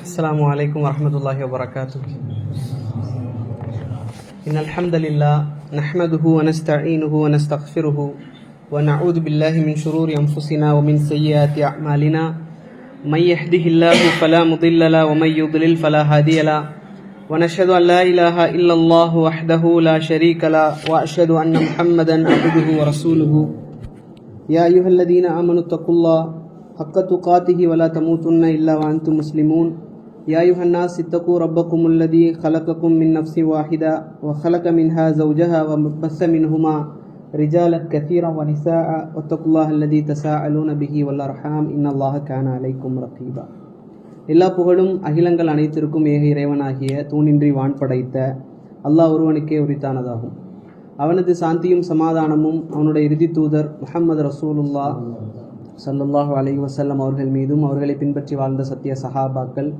السلام عليكم ورحمة الله وبركاته. إن الحمد لله نحمده ونستعينه ونستغفره ونعوذ بالله من شرور أنفسنا ومن سيئات أعمالنا. من يهده الله فلا مضل له ومن يضلل فلا هادي له. ونشهد أن لا إله إلا الله وحده لا شريك له وأشهد أن محمدا عبده ورسوله. يا أيها الذين آمنوا اتقوا الله حق تقاته ولا تموتن إلا وأنتم مسلمون. يا أيها الناس اتقوا ربكم الذي خلقكم من نفس واحدة وخلق منها زوجها وبث منهما رجالا كثيرا ونساء واتقوا الله الذي تساءلون به والأرحام إن الله كان عليكم رقيبا. எல்லா புகழும் அகிலங்கள் அனைத்திற்கும் ஏக இறைவனாகிய தூணின்றி வான் படைத்த அல்லாஹ் ஒருவனுக்கே உரித்தானதாகும். அவனது சாந்தியும் சமாதானமும் அவனுடைய இறுதி தூதர் முஹம்மது ரசூலுல்லாஹ் ஸல்லல்லாஹு அலைஹி வஸல்லம் அவர்கள் மீதும் அவர்களை பின்பற்றி வாழ்ந்த சத்திய சஹாபாக்கள்,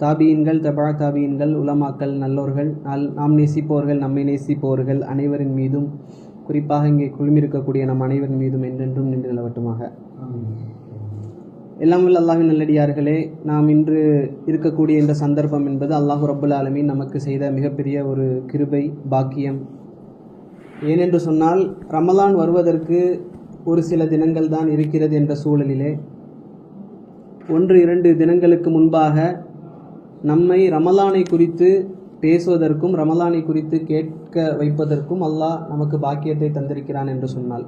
தாபீன்கள், தபா தாபீன்கள், உலமாக்கள், நல்லோர்கள், நாம் நேசிப்பவர்கள், நம்மை நேசிப்பவர்கள் அனைவரின் மீதும், குறிப்பாக இங்கே குழுமிருக்கக்கூடிய நம் அனைவரின் மீதும் என்றென்றும் நின்று நிலவட்டுமாக. எல்லாம் வல்ல அல்லாஹ்வின் நல்லடியார்களே, நாம் இன்று இருக்கக்கூடிய இந்த சந்தர்ப்பம் என்பது அல்லாஹு ரப்புல் ஆலமீன் நமக்கு செய்த மிகப்பெரிய ஒரு கிருபை, பாக்கியம். ஏனென்று சொன்னால், ரமலான் வருவதற்கு ஒரு சில தினங்கள் தான் இருக்கிறது என்ற சூழலிலே 1-2 தினங்களுக்கு முன்பாக நம்மை ரமலானை குறித்து பேசுவதற்கும் ரமலானை குறித்து கேட்க வைப்பதற்கும் அல்லாஹ் நமக்கு பாக்கியத்தை தந்திருக்கிறான் என்று சொன்னால்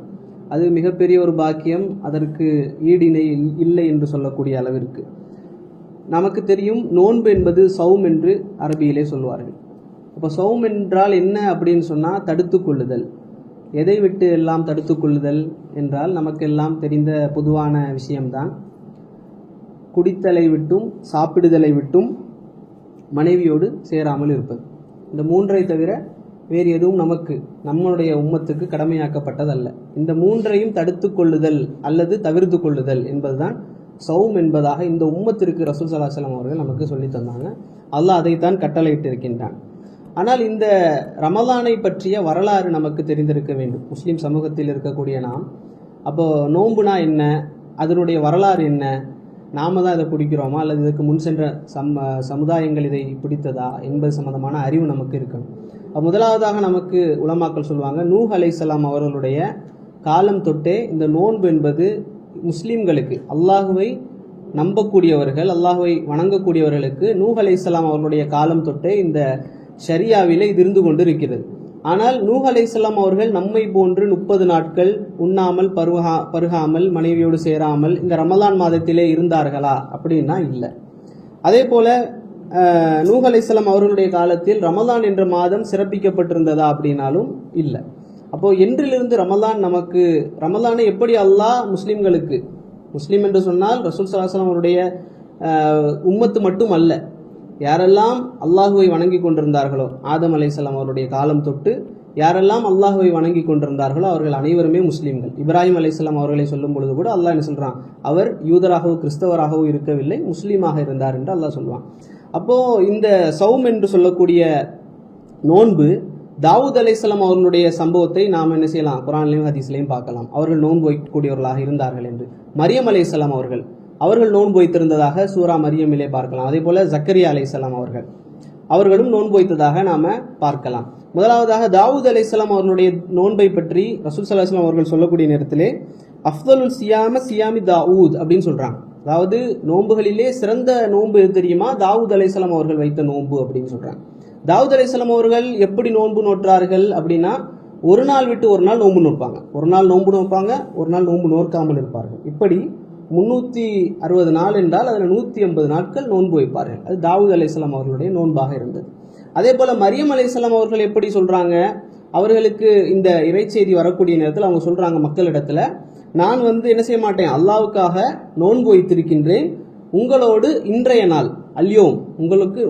அது மிகப்பெரிய ஒரு பாக்கியம். அதற்கு ஈடிணை இல்லை என்று சொல்லக்கூடிய அளவிற்கு. நமக்கு தெரியும், நோன்பு என்பது சௌம் என்று அரபியிலே சொல்வார்கள். அப்போ சௌம் என்றால் என்ன அப்படின்னு சொன்னால், தடுத்து கொள்ளுதல். எதை விட்டு எல்லாம் தடுத்து கொள்ளுதல் என்றால் நமக்கெல்லாம் தெரிந்த பொதுவான விஷயம்தான். குடித்தலை விட்டும், சாப்பிடுதலை விட்டும், மனைவியோடு சேராமல் இருப்பது. இந்த 3ஐ தவிர வேறு எதுவும் நம்முடைய உம்மத்துக்கு கடமையாக்கப்பட்டதல்ல. இந்த 3ஐயும் தடுத்து கொள்ளுதல் அல்லது தவிர்த்து கொள்ளுதல் என்பதுதான் சௌம் என்பதாக இந்த உம்மத்திற்கு ரசூல் ஸல்லல்லாஹு அலைஹி வஸல்லம் அவர்கள் நமக்கு சொல்லி தந்தாங்க. அல்லாஹ் அதைத்தான் கட்டளையிட்டு இருக்கின்றான். ஆனால் இந்த ரமலானை பற்றிய வரலாறு நமக்கு தெரிந்திருக்க வேண்டும். முஸ்லீம் சமூகத்தில் இருக்கக்கூடிய நாம், அப்போ நோன்புனா என்ன, அதனுடைய வரலாறு என்ன, நாம தான் இதை பிடிக்கிறோமா அல்லது இதற்கு முன் சென்ற சமுதாயங்கள் இதை பிடித்ததா என்பது சம்பந்தமான அறிவு நமக்கு இருக்கணும். முதலாவதாக நமக்கு உலமாக்கள் சொல்லுவாங்க, நூஹ் அலைஹிஸ்ஸலாம் அவர்களுடைய காலம் தொட்டே இந்த நோன்பு என்பது முஸ்லீம்களுக்கு, அல்லாஹுவை நம்பக்கூடியவர்கள், அல்லாஹுவை வணங்கக்கூடியவர்களுக்கு நூஹ் அலைஹிஸ்ஸலாம் அவர்களுடைய காலம் தொட்டே இந்த ஷரியாவிலே இது இருந்து கொண்டு இருக்கிறது. ஆனால் நூஹ் அலைஹிஸ்ஸலாம் அவர்கள் நம்மை போன்று 30 நாட்கள் உண்ணாமல் பருகாமல் மனைவியோடு சேராமல் இந்த ரமலான் மாதத்திலே இருந்தார்களா அப்படின்னா இல்லை. அதே போல நூஹ் அலைஹிஸ்ஸலாம் அவர்களுடைய காலத்தில் ரமலான் என்ற மாதம் சிறப்பிக்கப்பட்டிருந்ததா அப்படின்னாலும் இல்லை. அப்போ என்றிலிருந்து ரமலானை எப்படி அல்லாஹ் முஸ்லிம்களுக்கு, முஸ்லீம் என்று சொன்னால் ரசூல் ஸல்லல்லாஹு அலைஹி வஸல்லம் அவருடைய உம்மத்து மட்டும் அல்ல, யாரெல்லாம் அல்லாஹுவை வணங்கி கொண்டிருந்தார்களோ, ஆதம் அலைஹிஸ்ஸலாம் அவருடைய காலம் தொட்டு யாரெல்லாம் அல்லாஹுவை வணங்கி கொண்டிருந்தார்களோ அவர்கள் அனைவருமே முஸ்லீம்கள். இப்ராஹிம் அலைஹிஸ்ஸலாம் அவர்களை சொல்லும் பொழுது கூட அல்லாஹ் என்ன சொல்றான், அவர் யூதராகவோ கிறிஸ்தவராகவோ இருக்கவில்லை, முஸ்லீமாக இருந்தார் என்று அல்லாஹ் சொல்லுவான். அப்போ இந்த சௌம் என்று சொல்லக்கூடிய நோன்பு, தாவூத் அலைஹிஸ்ஸலாம் அவர்களுடைய சம்பவத்தை நாம் என்ன செய்யலாம், குர்ஆன்லையும் ஹதீஸ்லையும் பார்க்கலாம். அவர்கள் நோன்பு வைக்கக்கூடியவர்களாக இருந்தார்கள் என்று. மரியம் அலைஹிஸ்ஸலாம் அவர்கள் நோன்பு வைத்திருந்ததாக சூரா மரியமிலே பார்க்கலாம். அதே போல ஜக்கரியா அலைஹிஸ்ஸலாம் அவர்களும் நோன்பு வைத்ததாக நாம பார்க்கலாம். முதலாவதாக தாவூத் அலைஹிஸ்ஸலாம் அவர்களுடைய நோன்பை பற்றி ரசூல் ஸல்லல்லாஹு அலைஹி வஸல்லம் அவர்கள் சொல்லக்கூடிய நேரத்திலே அஃதலுல் சியாமி தாவூத் அப்படின்னு சொல்றாங்க. அதாவது நோன்புகளிலே சிறந்த நோன்பு எது தெரியுமா, தாவூத் அலைஹிஸ்ஸலாம் அவர்கள் வைத்த நோன்பு அப்படின்னு சொல்றாங்க. தாவூத் அலைஹிஸ்ஸலாம் அவர்கள் எப்படி நோன்பு நோற்றார்கள் அப்படின்னா, ஒரு நாள் விட்டு ஒரு நாள் நோன்பு நோற்பாங்க, ஒரு நாள் நோன்பு நோற்பாங்க, ஒரு நாள் நோன்பு நோற்காமல் இருப்பார்கள். இப்படி 360 நாள் என்றால் அதில் 180 நாட்கள் நோன்பு வைப்பார்கள். அது தாவூத் அலைஹிஸ்ஸலாம் அவர்களுடைய நோன்பாக இருந்தது. அதே போல மரியம் அலைஹிஸ்ஸலாம் அவர்கள் எப்படி சொல்றாங்க, அவர்களுக்கு இந்த இறைச்செய்தி வரக்கூடிய நேரத்தில் அவங்க சொல்றாங்க மக்களிடத்துல, நான் என்ன செய்ய மாட்டேன், அல்லாஹ்வுக்காக நோன்பு வைத்திருக்கின்றேன், உங்களோடு இன்றைய நாள்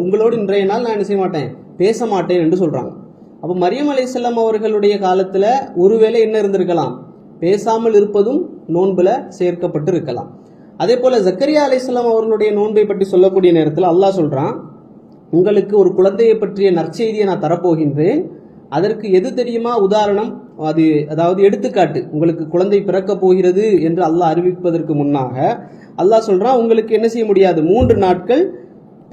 உங்களோடு இன்றைய நாள் நான் என்ன செய்ய மாட்டேன், பேச மாட்டேன் என்று சொல்றாங்க. அப்போ மரியம் அலைஹிஸ்ஸலாம் அவர்களுடைய காலத்துல ஒருவேளை என்ன இருந்திருக்கலாம், பேசாமல் இருப்பதும் நோன்புல சேர்க்கப்பட்டு இருக்கலாம். அதே போல ஜக்கரியா அலைஹிஸ்ஸலாம் அவர்களுடைய நோன்பை பற்றி சொல்லக்கூடிய நேரத்தில் அல்லாஹ் சொல்றான், உங்களுக்கு ஒரு குழந்தையை பற்றிய நற்செய்தியை நான் தரப்போகின்றேன், அதற்கு எது தெரியுமா உதாரணம், அதாவது எடுத்துக்காட்டு, உங்களுக்கு குழந்தை பிறக்க போகிறது என்று அல்லாஹ் அறிவிப்பதற்கு முன்னாக அல்லாஹ் சொல்றான், உங்களுக்கு என்ன செய்ய முடியாது, 3 நாட்கள்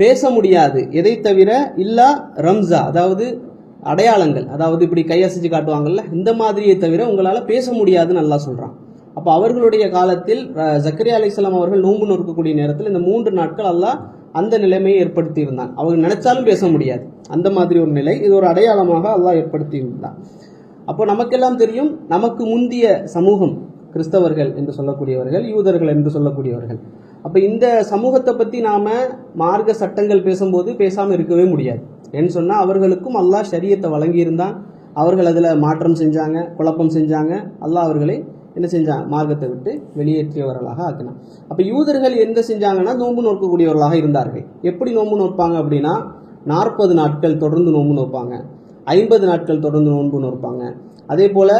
பேச முடியாது. எதை தவிர இல்லா ரம்ஸா, அதாவது அடையாளங்கள், அதாவது இப்படி கையசைச்சு காட்டுவாங்கல்ல, இந்த மாதிரியை தவிர உங்களால் பேச முடியாதுன்னு அல்லாஹ் சொல்கிறான். அப்போ அவர்களுடைய காலத்தில் ஜக்கரியா அலைஹிஸ்ஸலாம் அவர்கள் நோன்பு நோக்கக்கூடிய நேரத்தில் இந்த 3 நாட்கள் அல்லாஹ் அந்த நிலைமையை ஏற்படுத்தி இருந்தான். அவங்க நினைச்சாலும் பேச முடியாது, அந்த மாதிரி ஒரு நிலை. இது ஒரு அடையாளமாக அல்லாஹ் ஏற்படுத்தி இருந்தான். அப்போ நமக்கெல்லாம் தெரியும், நமக்கு முந்திய சமூகம் கிறிஸ்தவர்கள் என்று சொல்லக்கூடியவர்கள், யூதர்கள் என்று சொல்லக்கூடியவர்கள். அப்போ இந்த சமூகத்தை பற்றி நாம் மார்க்க சட்டங்கள் பேசும்போது பேசாமல் இருக்கவே முடியாது. ஏன்னு சொன்னால் அவர்களுக்கும் அல்லாஹ் ஷரியத்தை வழங்கியிருந்தான். அவர்கள் அதில் மாற்றம் செஞ்சாங்க, குழப்பம் செஞ்சாங்க. அல்லாஹ் அவர்களை என்ன செஞ்சாங்க, மார்க்கத்தை விட்டு வெளியேற்றியவர்களாக ஆக்கினான். அப்போ யூதர்கள் என்ன செஞ்சாங்கன்னா நோன்பு நோக்கக்கூடியவர்களாக இருந்தார்கள். எப்படி நோன்பு நோப்பாங்க அப்படின்னா 40 நாட்கள் தொடர்ந்து நோன்பு நோப்பாங்க, 50 நாட்கள் தொடர்ந்து நோன்பு நோப்பாங்க. அதே போல்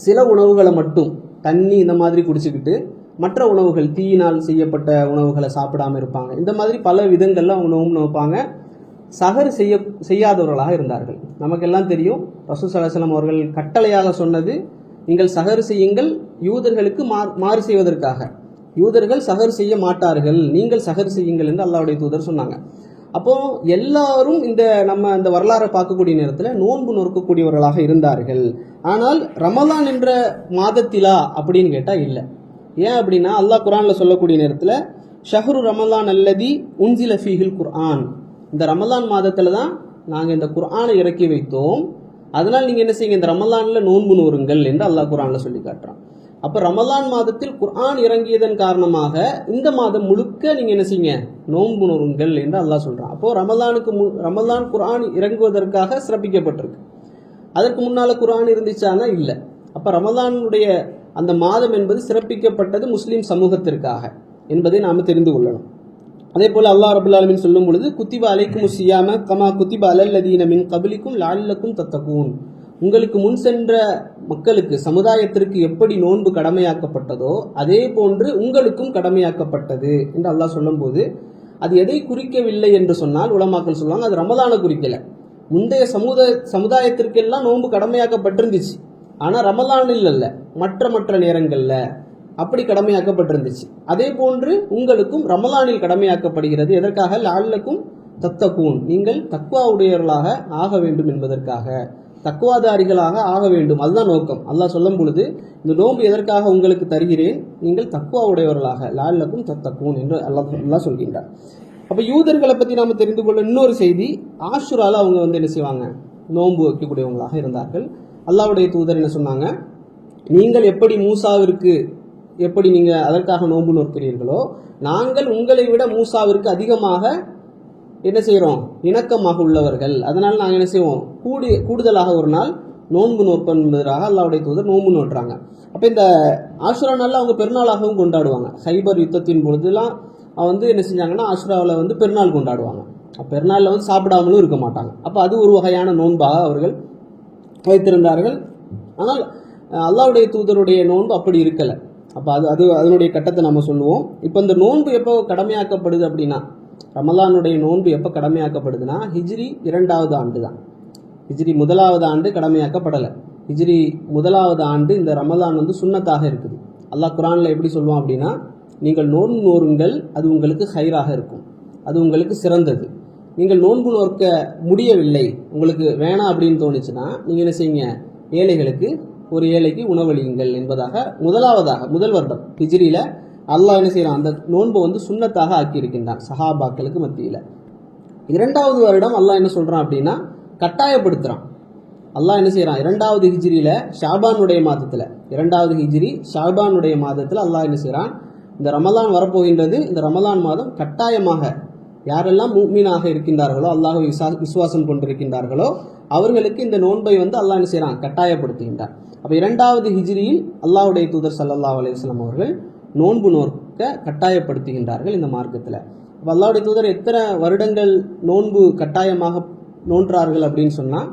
சில உணவுகளை மட்டும், தண்ணி இந்த மாதிரி குடிச்சுக்கிட்டு, மற்ற உணவுகள் தீயினால் செய்யப்பட்ட உணவுகளை சாப்பிடாமல் இருப்பாங்க. இந்த மாதிரி பல விதங்களில் அவங்க நோன்பு நோப்பாங்க. சஹர் செய்யாதவர்களாக இருந்தார்கள். நமக்கெல்லாம் தெரியும், ரசூல் ஸல்லல்லாஹு அலைஹி வஸல்லம் அவர்கள் கட்டளையாக சொன்னது, நீங்கள் சஹர் செய்யுங்கள், யூதர்களுக்கு மாறு செய்வதற்காக. யூதர்கள் சஹர் செய்ய மாட்டார்கள், நீங்கள் சஹர் செய்யுங்கள் என்று அல்லாஹ்வுடைய தூதர் சொன்னாங்க. அப்போ எல்லாரும் இந்த வரலாறை பார்க்கக்கூடிய நேரத்தில் நோன்பு நோக்கக்கூடியவர்களாக இருந்தார்கள். ஆனால் ரமலான் என்ற மாதத்திலா அப்படின்னு கேட்டால் இல்லை. ஏன் அப்படின்னா அல்லாஹ் குர்ஆனில் சொல்லக்கூடிய நேரத்தில் ஷஹ்ரு ரமலான் அல்லதி உன்சில ஃபீஹில் குர்ஆன், இந்த ரமலான் மாதத்தில் தான் நாங்கள் இந்த குர்ஆனை இறக்கி வைத்தோம், அதனால் நீங்கள் என்ன செய்யுங்க, இந்த ரமலானில் நோன்பு நோருங்கள் என்று அல்லாஹ் குர்ஆனில் சொல்லி காட்டுறான். அப்போ ரமலான் மாதத்தில் குர்ஆன் இறங்கியதன் காரணமாக இந்த மாதம் முழுக்க நீங்கள் என்ன செய்யுங்க, நோன்பு நோருங்கள் என்று அல்லாஹ் சொல்கிறான். அப்போது ரமலான் குர்ஆன் இறங்குவதற்காக சிறப்பிக்கப்பட்டிருக்கு. அதற்கு முன்னால் குர்ஆன் இருந்துச்சானா இல்லை. அப்போ ரமலானுடைய அந்த மாதம் என்பது சிறப்பிக்கப்பட்டது முஸ்லீம் சமூகத்திற்காக என்பதை நாம் தெரிந்து கொள்ளணும். அதே போல் அல்லாஹ் ரப்பல் ஆலமீன் சொல்லும் பொழுது, குத்திப அலைக்கும் ஸியாம கமா குத்திப அலல்லதீன மின் கப்லிக்கும் லஅல்லக்கும் தத்தகூன், உங்களுக்கு முன் சென்ற மக்களுக்கு, சமுதாயத்திற்கு எப்படி நோன்பு கடமையாக்கப்பட்டதோ அதே போன்று உங்களுக்கும் கடமையாக்கப்பட்டது என்று அல்லாஹ் சொல்லும்போது, அது எதை குறிக்கவில்லை என்று சொன்னால் உலமாக்கள் சொல்லுவாங்க, அது ரமலானை குறிக்கலை. முந்தைய சமுதாயத்திற்கெல்லாம் நோன்பு கடமையாக்கப்பட்டிருந்துச்சு, ஆனால் ரமலானில் அல்ல, மற்ற நேரங்களில் அப்படி கடமையாக்கப்பட்டிருந்துச்சு. அதே போன்று உங்களுக்கும் ரமலானில் கடமையாக்கப்படுகிறது. எதற்காக? லஅல்லக்கும் தத்தகூன், நீங்கள் தக்வா உடையவர்களாக ஆக வேண்டும் என்பதற்காக, தக்வாதாரிகளாக ஆக வேண்டும். அதுதான் நோக்கம். அல்லாஹ் சொல்லும் பொழுது, இந்த நோன்பு எதற்காக உங்களுக்கு தருகிறேன், நீங்கள் தக்வா உடையவர்களாக, லஅல்லக்கும் தத்தகூன் என்று அல்லாஹ் சொல்கின்றார். அப்போ யூதர்களை பற்றி நாம் தெரிந்து கொள்ள இன்னொரு செய்தி, ஆஷுரால அவங்க என்ன செய்வாங்க, நோன்பு வைக்கக்கூடியவங்களாக இருந்தார்கள். அல்லாஹ்வுடைய தூதர் என்ன சொன்னாங்க, நீங்கள் எப்படி மூசாவிற்கு எப்படி நீங்கள் அதற்காக நோன்பு நோக்கிறீர்களோ, நாங்கள் உங்களை விட மூசாவிற்கு அதிகமாக என்ன செய்கிறோம், இணக்கமாக உள்ளவர்கள். அதனால் நாங்கள் என்ன செய்வோம், கூடுதலாக ஒரு நாள் நோன்பு நோற்போம் என்பதற்காக அல்லாஹ்வுடைய தூதர் நோன்பு நோட்டுறாங்க. அப்போ இந்த ஆஷுரா நாளில் அவங்க பெருநாளாகவும் கொண்டாடுவாங்க. ஹைபர் யுத்தத்தின் பொழுதுலாம் என்ன செஞ்சாங்கன்னா ஆஷுராவில் பெருநாள் கொண்டாடுவாங்க. பெருநாளில் சாப்பிடாமலும் இருக்க மாட்டாங்க. அப்போ அது ஒரு வகையான நோன்பாக அவர்கள் வைத்திருந்தார்கள். ஆனால் அல்லாஹ்வுடைய தூதருடைய நோன்பு அப்படி இருக்கலை. அப்போ அதனுடைய கட்டத்தை நம்ம சொல்லுவோம். இப்போ இந்த நோன்பு எப்போ கடமையாக்கப்படுது அப்படின்னா, ரமலானுடைய நோன்பு எப்போ கடமையாக்கப்படுதுன்னா ஹிஜ்ரி 2வது ஆண்டு தான். ஹிஜ்ரி 1வது ஆண்டு கடமையாக்கப்படலை. ஹிஜ்ரி 1வது ஆண்டு இந்த ரமலான் சுன்னத்தாக இருக்குது. அல்லாஹ் குர்ஆனில் எப்படி சொல்லுவான் அப்படின்னா, நீங்கள் நோன்பு நோருங்கள், அது உங்களுக்கு ஹைராக இருக்கும், அது உங்களுக்கு சிறந்தது. நீங்கள் நோன்பு நோக்க முடியவில்லை, உங்களுக்கு வேணாம் அப்படின்னு தோணுச்சுன்னா நீங்கள் என்ன செய்யுங்க, ஏழைகளுக்கு, ஒரு ஏழைக்கு உணவளியுங்கள் என்பதாக முதல் வருடம் ஹிஜ்ரியில் அல்லாஹ் என்ன செய்யறான், அந்த நோன்பை சுன்னத்தாக ஆக்கியிருக்கின்றான் சஹாபாக்களுக்கு மத்தியில். 2வது வருடம் அல்லாஹ் என்ன சொல்றான் அப்படின்னா, கட்டாயப்படுத்துறான். அல்லாஹ் என்ன செய்யறான், 2வது ஹிஜ்ரியில் ஷாபானுடைய மாதத்தில், 2வது ஹிஜ்ரி ஷாபானுடைய மாதத்தில் அல்லாஹ் என்ன செய்யறான், இந்த ரமலான் வரப்போகின்றது, இந்த ரமலான் மாதம் கட்டாயமாக யாரெல்லாம் முஃமினாக இருக்கின்றார்களோ, அல்லாஹ்வை விசுவாசம் கொண்டிருக்கின்றார்களோ அவர்களுக்கு இந்த நோன்பை அல்லாஹ் என்ன செய்யறான், கட்டாயப்படுத்துகின்றார். அப்போ 2வது ஹிஜ்ரியில் அல்லாஹ்வுடைய தூதர் ஸல்லல்லாஹு அலைஹி வஸல்லம் அவர்கள் நோன்பு நோக்க கட்டாயப்படுத்துகின்றார்கள் இந்த மார்க்கத்தில். அப்போ அல்லாஹ்வுடைய தூதர் எத்தனை வருடங்கள் நோன்பு கட்டாயமாக நோன்றார்கள் அப்படின்னு சொன்னால்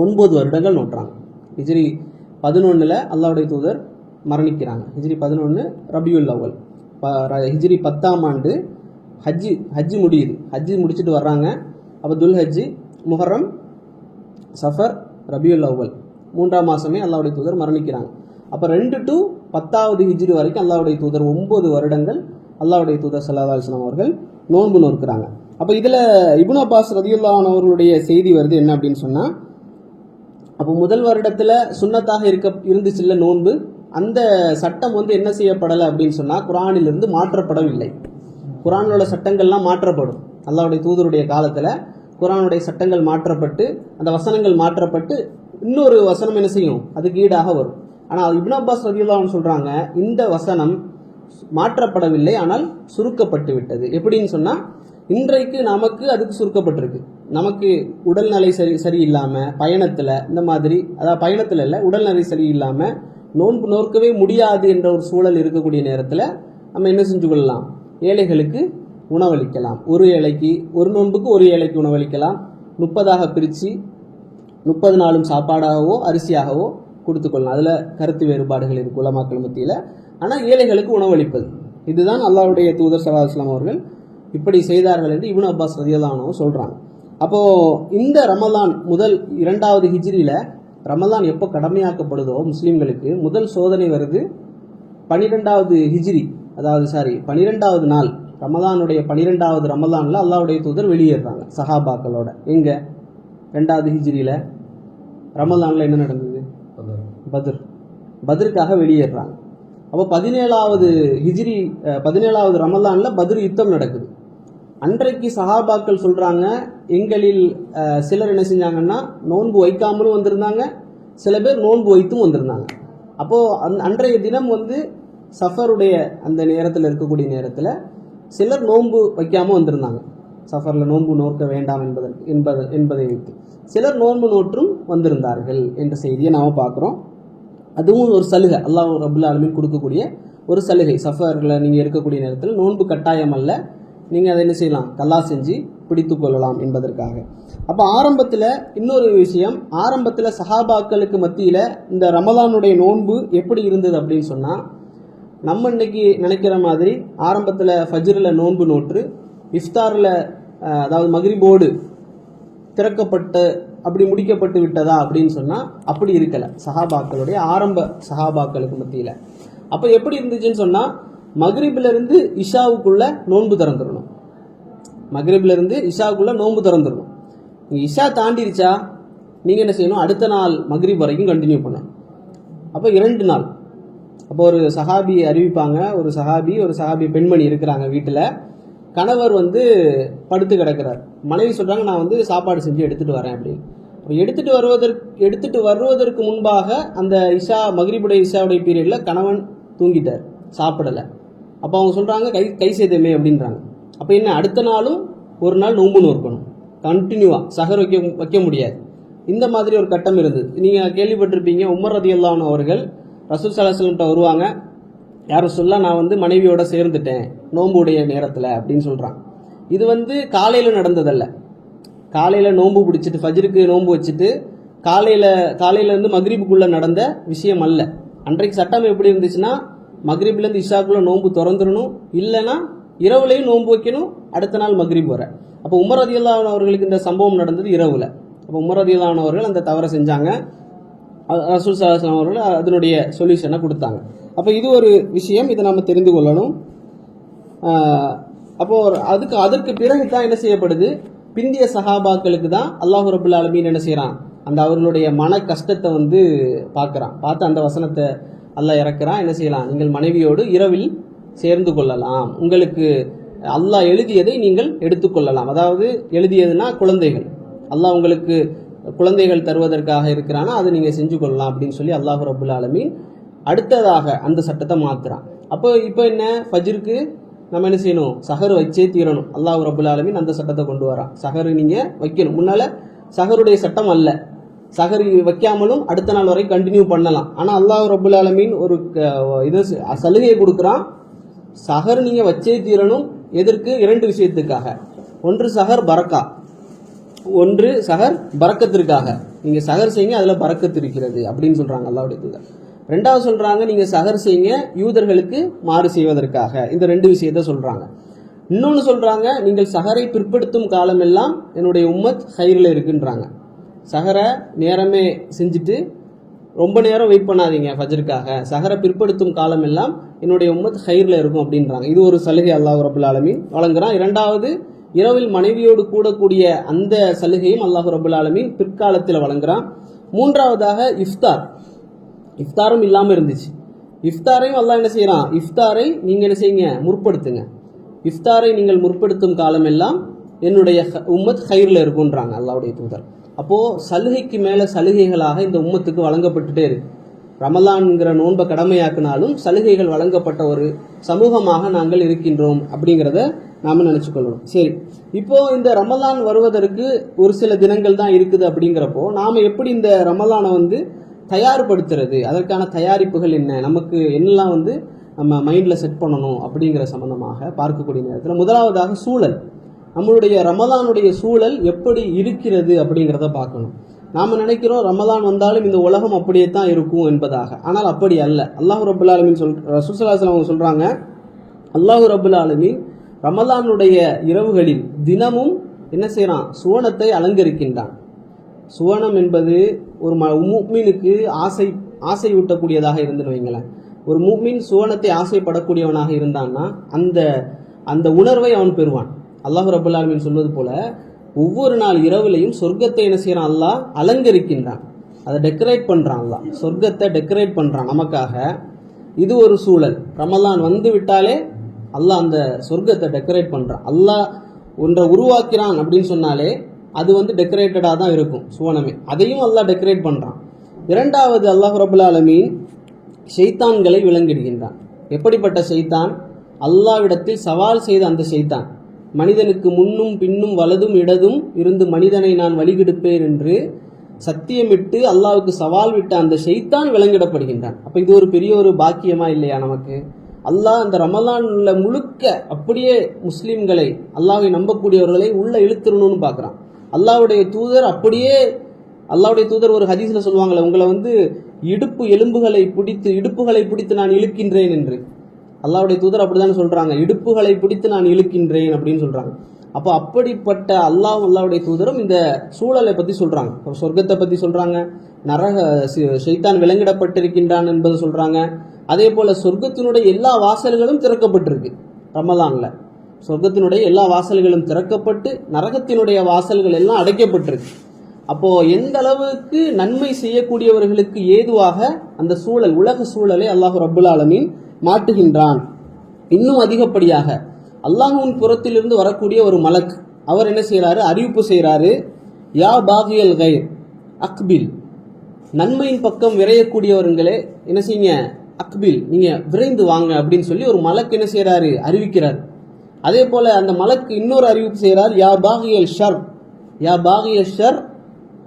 9 வருடங்கள் நோன்றாங்க. ஹிஜ்ரி 11 அல்லாஹ்வுடைய தூதர் மரணிக்கிறாங்க. ஹிஜ்ரி 11 ரபியுல் அவ்வல். ஹிஜ்ரி 10ஆம் ஆண்டு ஹஜ்ஜு முடியுது. ஹஜ்ஜு முடிச்சுட்டு வர்றாங்க. அப்போ துல் ஹஜ்ஜு, முஹர்ரம், சஃபர், ரபியுல் அவ்வல் 3ஆம் மாதமே அல்லாஹ்வுடைய தூதர் மரணிக்கிறாங்க. அப்போ 2 to 10வது ஹிஜ்ரி வரைக்கும் அல்லாஹ்வுடைய தூதர் 9 வருடங்கள் அல்லாஹ்வுடைய தூதர் ஸல்லல்லாஹு அலைஹி வஸல்லம் அவர்கள் நோன்பு நோக்கிறாங்க. அப்போ இதில் இப்னு அப்பாஸ் ரலியல்லாஹு அன்ஹு அவர்களுடைய செய்தி வருது என்ன அப்படின்னு சொன்னால், அப்போ முதல் வருடத்தில் சுன்னத்தாக இருந்துச்சுல்ல நோன்பு, அந்த சட்டம் வந்து என்ன செய்யப்படலை அப்படின்னு சொன்னால் குர்ஆனிலிருந்து மாற்றப்படவில்லை. குர்ஆனோட சட்டங்கள்லாம் மாற்றப்படும். அல்லாஹ்வுடைய தூதருடைய காலத்தில் குர்ஆனுடைய சட்டங்கள் மாற்றப்பட்டு அந்த வசனங்கள் மாற்றப்பட்டு இன்னொரு வசனம் என்ன செய்யும், அதுக்கு ஈடாக வரும். ஆனால் இப்னு அப்பாஸ் ரலியல்லாஹு அன்ஹு சொல்கிறாங்க, இந்த வசனம் மாற்றப்படவில்லை, ஆனால் சுருக்கப்பட்டு விட்டது. எப்படின்னு சொன்னால், இன்றைக்கு நமக்கு அதுக்கு சுருக்கப்பட்டிருக்கு. நமக்கு உடல்நிலை சரியில்லாமல் பயணத்தில் இந்த மாதிரி, அதாவது பயணத்தில் இல்லை, உடல்நிலை சரியில்லாமல் நோன்பு நோக்கவே முடியாது என்ற ஒரு சூழல் இருக்கக்கூடிய நேரத்தில் நம்ம என்ன செஞ்சு கொள்ளலாம், ஏழைகளுக்கு உணவளிக்கலாம். ஒரு நோன்புக்கு ஒரு ஏழைக்கு உணவளிக்கலாம். 30ஆக பிரித்து 30 நாளும் சாப்பாடாகவோ அரிசியாகவோ கொடுத்துக்கொள்ளலாம். அதில் கருத்து வேறுபாடுகள் இருக்கு உலமாக்கள் மத்தியில். ஆனால் ஏழைகளுக்கு உணவளிப்பது, இதுதான் அல்லாஹ்வுடைய தூதர் ஸல்லல்லாஹு அலைஹி வஸல்லம் அவர்கள் இப்படி செய்தார்கள் என்று இப்னு அப்பாஸ் ரலியல்லாஹு அன்ஹு சொல்கிறாங்க. அப்போது இந்த ரமலான் முதல் 2வது ஹிஜ்ரியில் ரமலான் எப்போ கடமையாக்கப்படுதோ முஸ்லீம்களுக்கு முதல் சோதனை வருது 12வது ஹிஜ்ரி, அதாவது 12வது நாள் ரமலானுடைய 12வது ரமலானில் அல்லாஹ்வுடைய தூதர் வெளியேறாங்க சஹாபாக்களோட. எங்கே 2வது ஹிஜ்ரியில் ரமலானில் என்ன நடந்தது, பத்ருக்காக வெளியேறாங்க. அப்போ 17வது ஹிஜ்ரி 17வது ரமலானில் பத்ர் யுத்தம் நடக்குது. அன்றைக்கு சஹாபாக்கள் சொல்கிறாங்க, எங்களில் சிலர் என்ன செஞ்சாங்கன்னா நோன்பு வைக்காமலும் வந்திருந்தாங்க, சில பேர் நோன்பு வைத்தும் வந்திருந்தாங்க. அப்போது அன்றைய தினம் வந்து சஃபருடைய அந்த நேரத்தில் இருக்கக்கூடிய நேரத்தில் சிலர் நோன்பு வைக்காமல் வந்திருந்தாங்க. சஃபரில் நோன்பு நோக்க வேண்டாம் என்பதை வைத்து சிலர் நோன்பு நோற்றும் வந்திருந்தார்கள் என்ற செய்தியை நாம் பார்க்குறோம். அதுவும் ஒரு சலுகை, அல்லாஹ் ரப்புல் ஆலமீன் கொடுக்கக்கூடிய ஒரு சலுகை. சஃபரில் நீங்கள் இருக்கக்கூடிய நேரத்தில் நோன்பு கட்டாயம் அல்ல, நீங்கள் அதை என்ன செய்யலாம், கல்லா செஞ்சு பிடித்து கொள்ளலாம் என்பதற்காக. அப்போ ஆரம்பத்தில் இன்னொரு விஷயம், ஆரம்பத்தில் சஹாபாக்களுக்கு மத்தியில் இந்த ரமலானுடைய நோன்பு எப்படி இருந்தது அப்படின்னு சொன்னால், நம்ம இன்னைக்கு நினைக்கிற மாதிரி ஆரம்பத்தில் ஃபஜ்ரில் நோன்பு நோற்று இஃப்தாரில் அதாவது மக்ரிபோடு திறக்கப்பட்டு அப்படி முடிக்கப்பட்டு விட்டதா அப்படின்னு சொன்னால் அப்படி இருக்கலை சஹாபாக்களுடைய ஆரம்ப சஹாபாக்களுக்கு மத்தியில். அப்போ எப்படி இருந்துச்சுன்னு சொன்னால், மக்ரிபிலிருந்து இஷாவுக்குள்ள நோன்பு திறந்துடணும். மக்ரிபிலிருந்து இஷாவுக்குள்ள நோன்பு திறந்துடணும். நீங்கள் இஷா தாண்டிருச்சா நீங்கள் என்ன செய்யணும், அடுத்த நாள் மக்ரிப் வரைக்கும் கண்டினியூ பண்ணணும். அப்போ 2 நாள். அப்போ ஒரு சஹாபி அறிவிப்பாங்க, ஒரு சஹாபி பெண்மணி இருக்கிறாங்க வீட்டில், கணவர் வந்து படுத்து கிடக்கிறார். மனைவி சொல்கிறாங்க, நான் வந்து சாப்பாடு செஞ்சு எடுத்துகிட்டு வரேன் அப்படின்னு. அப்போ எடுத்துட்டு வருவதற்கு முன்பாக அந்த மக்ரிபுடைய இஷாவுடைய பீரியடில் கணவன் தூங்கிட்டார், சாப்பிடலை. அப்போ அவங்க சொல்கிறாங்க, கை செய்தமே அப்படின்றாங்க. அப்போ என்ன, அடுத்த நாளும் ஒரு நாள் நோன்பு நோக்கணும், கண்டினியூவாக சஹர் வைக்க முடியாது. இந்த மாதிரி ஒரு கட்டம் இருந்தது. நீங்கள் கேள்விப்பட்டிருப்பீங்க, உமர் ரலியல்லாஹு அன்ஹு அவர்கள் ரசூல் ஸல்லல்லாஹு அலைஹி வஸல்லம் வருவாங்க, யாரும் சொல்ல நான் வந்து மனைவியோட சேர்ந்துட்டேன் நோன்புடைய நேரத்தில் அப்படின்னு சொல்கிறாங்க. இது வந்து காலையில் நடந்ததல்ல. காலையில் நோன்பு பிடிச்சிட்டு ஃபஜ்ருக்கு நோன்பு வச்சுட்டு காலையிலேருந்து மக்ரிபுக்குள்ளே நடந்த விஷயம் அல்ல. அன்றைக்கு சட்டம் எப்படி இருந்துச்சுன்னா, மக்ரிப்லேருந்து இஷாக்குள்ளே நோன்பு திறந்துடணும், இல்லைன்னா இரவுலையும் நோன்பு வைக்கணும், அடுத்த நாள் மக்ரிப் வர. அப்போ உமர் ரலியல்லாஹு அன்ஹு அவர்களுக்கு இந்த சம்பவம் நடந்தது இரவில். அப்போ உமர் ரலியல்லாஹு அன்ஹு அவர்கள் அந்த தவறை செஞ்சாங்க. ரசூல் ஸல்லல்லாஹு அலைஹி வஸல்லம் அவர்கள் அதனுடைய சொல்யூஷனை கொடுத்தாங்க. அப்போ இது ஒரு விஷயம், இதை நம்ம தெரிந்து கொள்ளணும். அப்போது அதற்கு பிறகு தான் என்ன செய்யப்படுது, பிந்திய சஹாபாக்களுக்கு தான் அல்லாஹ் ரப்புல் ஆலமீன் என்ன செய்கிறான், அந்த அவர்களுடைய மன கஷ்டத்தை வந்து பார்த்து அந்த வசனத்தை அல்லாஹ் இறக்குறான். என்ன செய்யலாம், நீங்கள் மனைவியோடு இரவில் சேர்ந்து கொள்ளலாம், உங்களுக்கு அல்லாஹ் எழுதியதை நீங்கள் எடுத்துக்கொள்ளலாம். அதாவது எழுதியதுன்னா குழந்தைகள், அல்லாஹ் உங்களுக்கு குழந்தைகள் தருவதற்காக இருக்கிறானா அதை நீங்கள் செஞ்சு கொள்ளலாம் அப்படின்னு சொல்லி அல்லாஹ் ரப்புல் ஆலமீன் அடுத்ததாக அந்த சட்டத்தை மாற்றுறான். அப்போ இப்போ என்ன, ஃபஜ்ருக்கு நம்ம என்ன செய்யணும், சஹர் வச்சே தீரணும். அல்லாஹ் ரப்புல் ஆலமீன் அந்த சட்டத்தை கொண்டு வரான், சஹர் நீங்கள் வைக்கணும். முன்னால் சஹருடைய சட்டம் அல்ல, சஹர் வைக்காமலும் அடுத்த நாள் வரை கண்டினியூ பண்ணலாம். ஆனால் அல்லாஹ் ரப்புல் ஆலமீன் ஒரு இது சலுகையை கொடுக்குறான், சஹர் நீங்கள் வச்சே தீரணும். எதற்கு, 2 விஷயத்துக்காக. ஒன்று சஹர் பரக்கா, ஒன்று சஹர் பரக்கத்திற்காக. நீங்கள் சஹர் செய்யுங்க, அதில் பரக்கத்து இருக்கிறது அப்படின்னு சொல்கிறாங்க அல்லாஹ்வுடைய தூதர். 2வது சொல்கிறாங்க, நீங்கள் சஹர் செய்யுங்க யூதர்களுக்கு மாறு செய்வதற்காக. இந்த 2 விஷயத்தை சொல்கிறாங்க. இன்னொன்று சொல்கிறாங்க, நீங்கள் சஹரை பிற்படுத்தும் காலமெல்லாம் என்னுடைய உம்மத் ஹைரில் இருக்குன்றாங்க. சஹரை நேரமே செஞ்சுட்டு ரொம்ப நேரம் வெயிட் பண்ணாதீங்க ஃபஜ்ருக்காக, சஹரை பிற்படுத்தும் காலம் எல்லாம் என்னுடைய உம்மத் ஹைரில் இருக்கும் அப்படின்றாங்க. இது ஒரு சலுகை அல்லாஹ் ரபுல் ஆலமீன் வழங்குறான். இரண்டாவது, இரவில் மனைவியோடு கூடக்கூடிய அந்த சலுகையும் அல்லாஹ் ரபுல் ஆலமீன் பிற்காலத்தில் வழங்குறான். மூன்றாவதாக இஃப்தாரும் இல்லாமல் இருந்துச்சு. இஃப்தாரையும் அல்லாஹ் என்ன செய்யறான், இஃப்தாரை நீங்கள் என்ன செய்யுங்க, முற்படுத்துங்க. இஃப்தாரை நீங்கள் முற்படுத்தும் காலம் எல்லாம் என்னுடைய உம்மத் ஹைரில் இருக்குன்றாங்க அல்லாஹ்வுடைய தூதர். அப்போது சலுகைக்கு மேலே சலுகைகளாக இந்த உம்மத்துக்கு வழங்கப்பட்டுட்டே இருக்கு. ரமலான்ங்கிற நோன்பை கடமையாக்கினாலும் சலுகைகள் வழங்கப்பட்ட ஒரு சமூகமாக நாங்கள் இருக்கின்றோம் அப்படிங்கிறத நாம் நினச்சிக்கொள்ளணும். சரி, இப்போது இந்த ரமலான் வருவதற்கு ஒரு சில தினங்கள் தான் இருக்குது. அப்படிங்கிறப்போ நாம் எப்படி இந்த ரமலானை தயார்படுத்துறது, அதற்கான தயாரிப்புகள் என்ன, நமக்கு என்னெல்லாம் நம்ம மைண்டில் செட் பண்ணணும் அப்படிங்கிற சம்பந்தமாக பார்க்கக்கூடிய நேரத்தில் முதலாவதாக சூழல், நம்மளுடைய ரமலானுடைய சூழல் எப்படி இருக்கிறது அப்படிங்கிறத பார்க்கணும். நாம் நினைக்கிறோம் ரமலான் வந்தாலும் இந்த உலகம் அப்படியே தான் இருக்கும் என்பதாக. ஆனால் அப்படி அல்ல. அல்லாஹ் ரபுல் ஆலமீன் ரசூல் ஸல்லல்லாஹு அலைஹி வஸல்லம் சொல்கிறாங்க, அல்லாஹ் ரபுல் ஆலமீன் ரமலானுடைய இரவுகளில் தினமும் என்ன செய்கிறான், சுவனத்தை அலங்கரிக்கின்றான். சுவனம் என்பது ஒரு முஃமினுக்கு ஆசை ஊட்டக்கூடியதாக இருந்துன்னு வைங்களேன். ஒரு முஃமின் சுவனத்தை ஆசைப்படக்கூடியவனாக இருந்தான்னா அந்த உணர்வை அவன் பெறுவான். அல்லாஹ் ரபுல் ஆலமீன் சொல்வது போல ஒவ்வொரு நாள் இரவுலையும் சொர்க்கத்தை என்ன செய்யறான், அல்லாஹ் அலங்கரிக்கின்றான், அதை டெக்கரேட் பண்றான். அல்லாஹ் சொர்க்கத்தை டெக்கரேட் பண்றான் நமக்காக. இது ஒரு சூழல். ரமலான் வந்து விட்டாலே அல்லாஹ் அந்த சொர்க்கத்தை டெக்கரேட் பண்றான். அல்லாஹ் ஒன்றை உருவாக்கிறான் அப்படின்னு சொன்னாலே அது டெக்கரேட்டடாக தான் இருக்கும் சுவனமே. அதையும் அல்லாஹ் டெக்கரேட் பண்றான். இரண்டாவது, அல்லாஹ் ரபுல் ஆலமீன் ஷைத்தான்களை விலங்கிடுகின்றான். எப்படிப்பட்ட ஷைத்தான்? அல்லாஹ்விடத்தில் சவால் செய்த அந்த ஷைத்தான், மனிதனுக்கு முன்னும் பின்னும் வலதும் இடதும் இருந்து மனிதனை நான் வழிகெடுப்பேன் என்று சத்தியமிட்டு அல்லாஹ்வுக்கு சவால் விட்ட அந்த ஷைத்தான் விலங்கிடப்படுகின்றான். அப்போ இது ஒரு பெரிய ஒரு பாக்கியமா இல்லையா நமக்கு? அல்லாஹ் அந்த ரமலான்ல முழுக்க அப்படியே முஸ்லீம்களை, அல்லாஹ்வை நம்பக்கூடியவர்களை உள்ள இழுத்துறணும்னு பார்க்குறான். அல்லாஹ்வுடைய தூதர் அப்படியே, அல்லாஹ்வுடைய தூதர் ஒரு ஹதீஸ்ல சொல்லுவாங்களே, உங்களை இடுப்புகளை பிடித்து நான் இழுக்கின்றேன் என்று. அல்லாஹ்வுடைய தூதர் அப்படிதான் சொல்றாங்க, இடுப்புகளை பிடித்து நான் இழுக்கின்றேன் அப்படின்னு சொல்றாங்க. அப்போ அப்படிப்பட்ட அல்லாஹ்வுடைய தூதரும் இந்த சூழலை பத்தி சொல்றாங்க, சொர்க்கத்தை பத்தி சொல்றாங்க, நரக ஷைத்தான் விலங்கிடப்பட்டிருக்கின்றான் என்பது சொல்றாங்க. அதே போல சொர்க்கத்தினுடைய எல்லா வாசல்களும் திறக்கப்பட்டிருக்கு ரமலான்ல. சொர்க்கத்தினுடைய எல்லா வாசல்களும் திறக்கப்பட்டு நரகத்தினுடைய வாசல்கள் எல்லாம் அடைக்கப்பட்டிருக்கு. அப்போ எந்த அளவுக்கு நன்மை செய்யக்கூடியவர்களுக்கு ஏதுவாக அந்த சூழல், உலக சூழலை அல்லாஹ் ரப்புல் ஆலமீன் மாட்டுகின்றான். இன்னும் அதிகப்படியாக அல்லாஹ்வின் புறத்திலிருந்து வரக்கூடிய ஒரு மலக், அவர் என்ன செய்யறாரு, அறிவிப்பு செய்யறாரு, யா பாகியல் கைர் அக்பில், நன்மையின் பக்கம் விரையக்கூடியவர்களே என்ன செய்யுங்க, அக்பில், நீங்க விரைந்து வாங்க அப்படின்னு சொல்லி ஒரு மலக் என்ன செய்யறாரு, அறிவிக்கிறார். அதே போல அந்த மலக்கு இன்னொரு அறிவிப்பு செய்யறார், யா பாகியல் ஷர்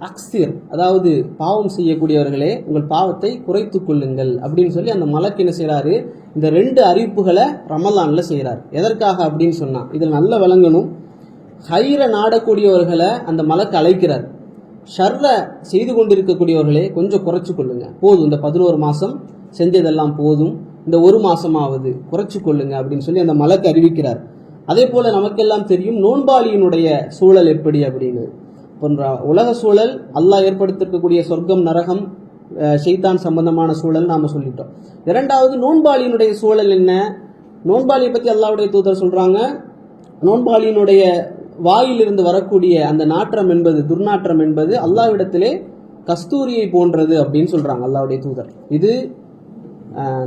அக்ஸிர், அதாவது பாவம் செய்யக்கூடியவர்களே உங்கள் பாவத்தை குறைத்து கொள்ளுங்கள் அப்படின்னு சொல்லி அந்த மலக்கு என்ன செய்யறாரு, இந்த ரெண்டு அறிவிப்புகளை ரமலான்ல செய்யறாரு. எதற்காக அப்படின்னு சொன்னா, இதில் நல்ல விளங்கணும், ஹைரை நாடக்கூடியவர்களை அந்த மலக்கு அழைக்கிறார். ஷர்ரை செய்து கொண்டிருக்கக்கூடியவர்களே கொஞ்சம் குறைச்சு கொள்ளுங்க, போதும், இந்த 11 மாசம் செஞ்சதெல்லாம் போதும், இந்த 1 மாசமாவது குறைச்சு கொள்ளுங்க அப்படின்னு சொல்லி அந்த மலக்கு அறிவிக்கிறார். அதே போல நமக்கெல்லாம் தெரியும் நோன்பாளியினுடைய சூழல் எப்படி அப்படின்னு. போன்ற உலக சூழல், அல்லாஹ் ஏற்படுத்திருக்கக்கூடிய சொர்க்கம் நரகம் ஷைத்தான் சம்பந்தமான சூழல் நாம சொல்லிட்டோம். இரண்டாவது நோன்பாளியினுடைய சூழல் என்ன? நோன்பாளியை பத்தி அல்லாஹ்வுடைய தூதர் சொல்றாங்க, நோன்பாளியினுடைய வாயிலிருந்து வரக்கூடிய அந்த நாற்றம் என்பது, துர்நாற்றம் என்பது அல்லாஹ்விடத்திலே கஸ்தூரியை போன்றது அப்படின்னு சொல்றாங்க அல்லாஹ்வுடைய தூதர். இது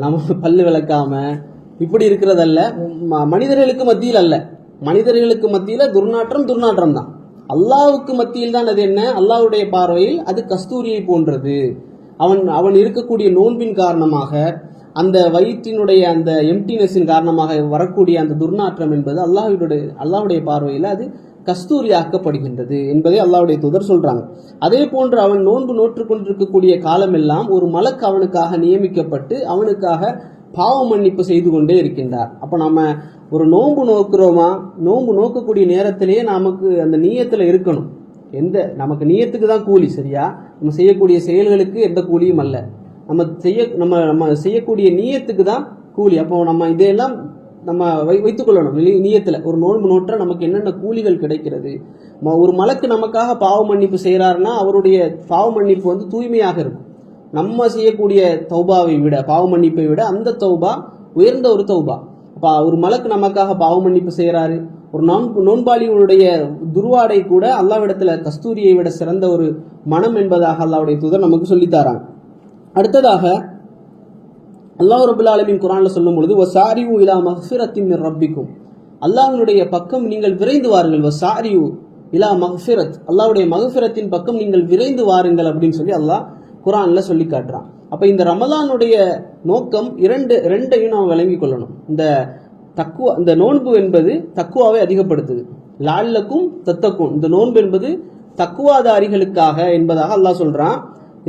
நம்ம பல்லு விளக்காம இப்படி இருக்கிறதல்ல, மனிதர்களுக்கு மத்தியில் அல்ல, மனிதர்களுக்கு மத்தியில் துர்நாற்றம் தான், அல்லாஹ்வுக்கு மத்தியில் தான் அது என்ன, அல்லாஹ்வுடைய பார்வையில் அது கஸ்தூரியை போன்றது. அவன் இருக்கக்கூடிய நோன்பின் காரணமாக, அந்த வயிற்றினுடைய அந்த எம்டினஸின் காரணமாக வரக்கூடிய அந்த துர்நாற்றம் என்பது அல்லாஹ்வுடைய பார்வையில் அது கஸ்தூரியாக்கப்படுகின்றது என்பதை அல்லாஹ்வுடைய தூதர் சொல்றாங்க. அதே போன்று அவன் நோன்பு நோற்று கொண்டிருக்கக்கூடிய காலமெல்லாம் ஒரு மலக்கு அவனுக்காக நியமிக்கப்பட்டு அவனுக்காக பாவ மன்னிப்பு செய்து கொண்டே இருக்கின்றார். அப்போ நம்ம ஒரு நோன்பு நோக்குறோமா, நோன்பு நோக்கக்கூடிய நேரத்திலேயே நமக்கு அந்த நீயத்தில் இருக்கணும். நமக்கு நீயத்துக்கு தான் கூலி, சரியா? நம்ம செய்யக்கூடிய செயல்களுக்கு எந்த கூலியும் அல்ல, நம்ம செய்யக்கூடிய நீயத்துக்கு தான் கூலி. அப்போ நம்ம இதையெல்லாம் நம்ம வைத்துக் கொள்ளணும் நீயத்தில். ஒரு நோன்பு நோற்ற நமக்கு என்னென்ன கூலிகள் கிடைக்கிறது. ஒரு மலக்கு நமக்காக பாவ மன்னிப்பு செய்கிறாருன்னா அவருடைய பாவ மன்னிப்பு தூய்மையாக இருக்கும். நம்ம செய்யக்கூடிய தௌபாவை விட, பாவ மன்னிப்பை விட அந்த தௌபா உயர்ந்த ஒரு தௌபா. அப்போ ஒரு மலக்கு நமக்காக பாவ மன்னிப்பு செய்கிறாரு. ஒரு நோன்பாளிகளுடைய துர்வாடை கூட அல்லாஹ்விடத்துல கஸ்தூரியை விட சிறந்த ஒரு மனம் என்பதாக அல்லாஹ்வுடைய தூதர் நமக்கு சொல்லித்தாராங்க. அடுத்ததாக அல்லாஹ் ரபுல் ஆலமீன் குர்ஆன்ல சொல்லும் பொழுது வசாரிஉ இலா மக்ஃபிரத்தின் மின் ரப்பிக்கும், அல்லாஹ்வுடைய பக்கம் நீங்கள் விரைந்து வாருங்கள். வசாரிஉ இலா மக்ஃபிரத், அல்லாஹ்வுடைய மக்ஃபிரத்தின் பக்கம் நீங்கள் விரைந்து வாருங்கள் அப்படின்னு சொல்லி அல்லாஹ் குர்ஆன்ல சொல்லி காட்டுறான். அப்ப இந்த ரமலானுடைய நோக்கம் ரெண்டையும் நாம் விளங்கி கொள்ளணும். இந்த நோன்பு என்பது தக்குவாவை அதிகப்படுத்துது. லால்லக்கும் தத்தக்கும், இந்த நோன்பு என்பது தக்குவாதாரிகளுக்காக என்பதாக அல்லாஹ் சொல்றான்.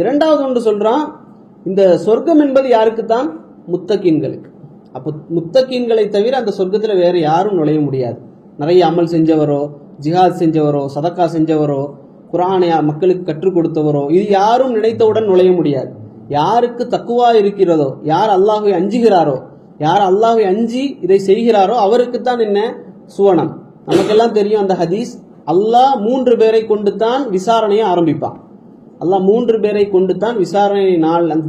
இரண்டாவது ஒன்று சொல்றான், இந்த சொர்க்கம் என்பது யாருக்குத்தான்? முத்தகீன்களுக்கு. அப்போ முத்தகீன்களை தவிர அந்த சொர்க்கத்துல வேற யாரும் நுழைய முடியாது. நிறைய அமல் செஞ்சவரோ, ஜிஹாத் செஞ்சவரோ, சதக்கா செஞ்சவரோ, குர்ஆனை மக்களுக்கு கற்றுக் கொடுத்தவரோ, இது யாரும் நினைத்தவுடன் நுழைய முடியாது. யாருக்கு தக்குவா இருக்கிறதோ, யார் அல்லாஹ்வை அஞ்சுகிறாரோ, யார் அல்லாஹ்வை அஞ்சி இதை செய்கிறாரோ அவருக்குத்தான் என்ன சுவனம். நமக்கெல்லாம் தெரியும் அந்த ஹதீஸ். அல்லாஹ் 3 பேரை கொண்டு தான் விசாரணையை ஆரம்பிப்பான். அல்லாஹ் 3 பேரை கொண்டு தான் விசாரணை நாள், அந்த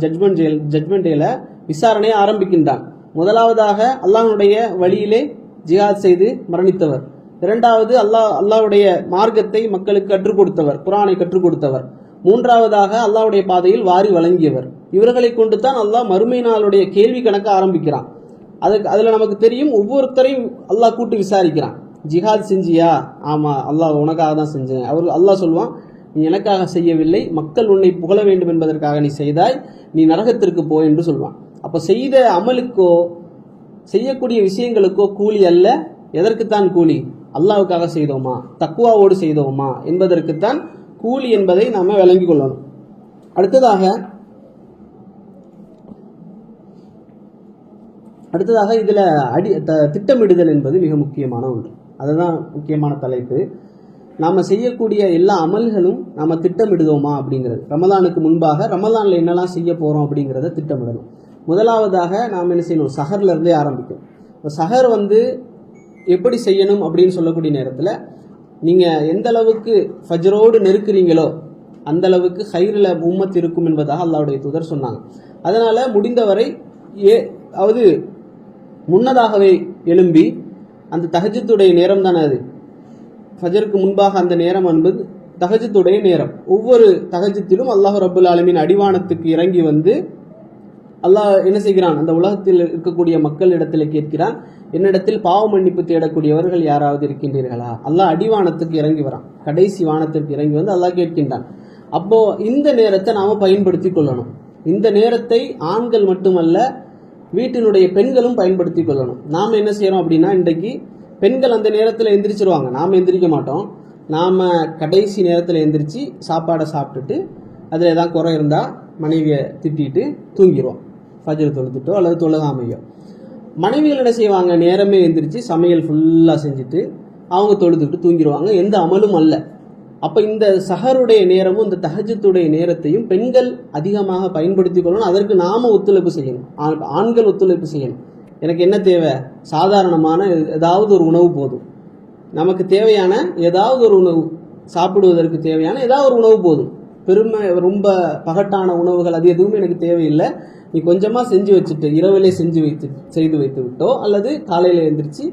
ஜட்மெண்ட் டேல விசாரணையை ஆரம்பிக்கின்றான். முதலாவதாக அல்லாஹ்வுடைய வழியிலே ஜிஹாத் செய்து மரணித்தவர். இரண்டாவது அல்லாஹ்வுடைய மார்க்கத்தை மக்களுக்கு கற்றுக் கொடுத்தவர், குர்ஆனை கற்றுக் கொடுத்தவர். மூன்றாவதாக அல்லாஹ்வுடைய பாதையில் வாரி வழங்கியவர். இவர்களை கொண்டு தான் அல்லாஹ் மறுமை நாளுடைய கேள்வி கணக்க ஆரம்பிக்கிறான். அதுல நமக்கு தெரியும், ஒவ்வொருத்தரையும் அல்லாஹ் கூட்டு விசாரிக்கிறான். ஜிஹாத் செஞ்சியா? ஆமா, அல்லாஹ் உனக்காக தான் செஞ்சேன். அல்லாஹ் சொல்லுவான், நீ எனக்காக செய்யவில்லை, மக்கள் உன்னை புகழ வேண்டும் என்பதற்காக நீ செய்தாய், நீ நரகத்திற்கு போ என்று சொல்வான். அப்ப செய்த அமலுக்கோ செய்யக்கூடிய விஷயங்களுக்கோ கூலி அல்ல. எதற்குத்தான் கூலி? அல்லாஹ்வுக்காக செய்தோமா, தக்குவாவோடு செய்தோமா என்பதற்குத்தான் கூலி என்பதை நாம விளங்கிக் கொள்ளணும். அடுத்ததாக இதுல திட்டமிடுதல் என்பது மிக முக்கியமான ஒன்று. அதுதான் முக்கியமான தலைப்பு. நாம செய்யக்கூடிய எல்லா அமல்களும் நாம திட்டமிடுதோமா அப்படிங்கிறது. ரமலானுக்கு முன்பாக ரமலான்ல என்னெல்லாம் செய்ய போறோம் அப்படிங்கிறத திட்டமிடணும். முதலாவதாக நாம் என்ன செய்யணும்? சஹர்ல இருந்தே ஆரம்பிக்கும். சஹர் எப்படி செய்யணும் அப்படின்னு சொல்லக்கூடிய நேரத்தில் நீங்க எந்த அளவுக்கு ஃபஜ்ரோடு நெருக்குறீங்களோ அந்த அளவுக்கு ஹைரில் உம்மத் இருக்கும் என்பதாக அல்லாஹ்வுடைய தூதர் சொன்னாங்க. அதனால முடிந்தவரை முன்னதாகவே எழும்பி, அந்த தஹஜ்ஜுடைய நேரம் தானே அது, ஃபஜருக்கு முன்பாக அந்த நேரம் என்பது தஹஜ்ஜுடைய நேரம். ஒவ்வொரு தஹஜ்ஜுத்திலும் அல்லாஹ் ரப்புல் ஆலமீன் அடிவானத்துக்கு இறங்கி அல்லாஹ் என்ன செய்கிறான்? அந்த உலகத்தில் இருக்கக்கூடிய மக்களிடத்தில் கேட்கிறான், என்னிடத்தில் பாவ மன்னிப்பு தேடக்கூடியவர்கள் யாராவது இருக்கின்றீர்களா? அல்லாஹ் அடிவானத்துக்கு இறங்கி வரான், கடைசி வானத்திற்கு இறங்கி அல்லாஹ் கேட்கின்றான். அப்போ இந்த நேரத்தை நாம பயன்படுத்தி கொள்ளணும். இந்த நேரத்தை ஆண்கள் மட்டுமல்ல, வீட்டினுடைய பெண்களும் பயன்படுத்தி கொள்ளணும். நாம என்ன செய்யறோம் அப்படின்னா, இன்றைக்கு பெண்கள் அந்த நேரத்தில் எந்திரிச்சிருவாங்க, நாம எந்திரிக்க மாட்டோம். நாம கடைசி நேரத்தில் எந்திரிச்சு சாப்பாடை சாப்பிட்டுட்டு அதில் ஏதாவது குறை இருந்தால் மனைவியை திட்டிட்டு தூங்கிடுவோம், ஃபஜ்ர் தொழுதுட்டோ அல்லது தொழுகாமையோ. மனைவிகள் என்ன செய்வாங்க? நேரமே எந்திரிச்சு சமையல் ஃபுல்லாக செஞ்சுட்டு அவங்க தொழுதுட்டு தூங்கிடுவாங்க, எந்த அமலும் அல்ல. அப்போ இந்த சஹருடைய நேரமும் இந்த தஹஜ்ஜுடைய நேரத்தையும் பெண்கள் அதிகமாக பயன்படுத்தி கொள்ளணும். அதற்கு நாம ஒத்துழைப்பு செய்யணும், ஆண்கள் ஒத்துழைப்பு செய்யணும். எனக்கு என்ன தேவை? சாதாரணமான ஏதாவது ஒரு உணவு போதும், நமக்கு தேவையான ஏதாவது ஒரு உணவு, சாப்பிடுவதற்கு தேவையான ஏதாவது ஒரு உணவு போதும். ரொம்ப பகட்டான உணவுகள் அது எதுவுமே எனக்கு தேவையில்லை. நீ கொஞ்சமாக செஞ்சு வச்சுட்டு இரவிலே செய்து வைத்து விட்டோ அல்லது காலையில் எழுந்திரிச்சு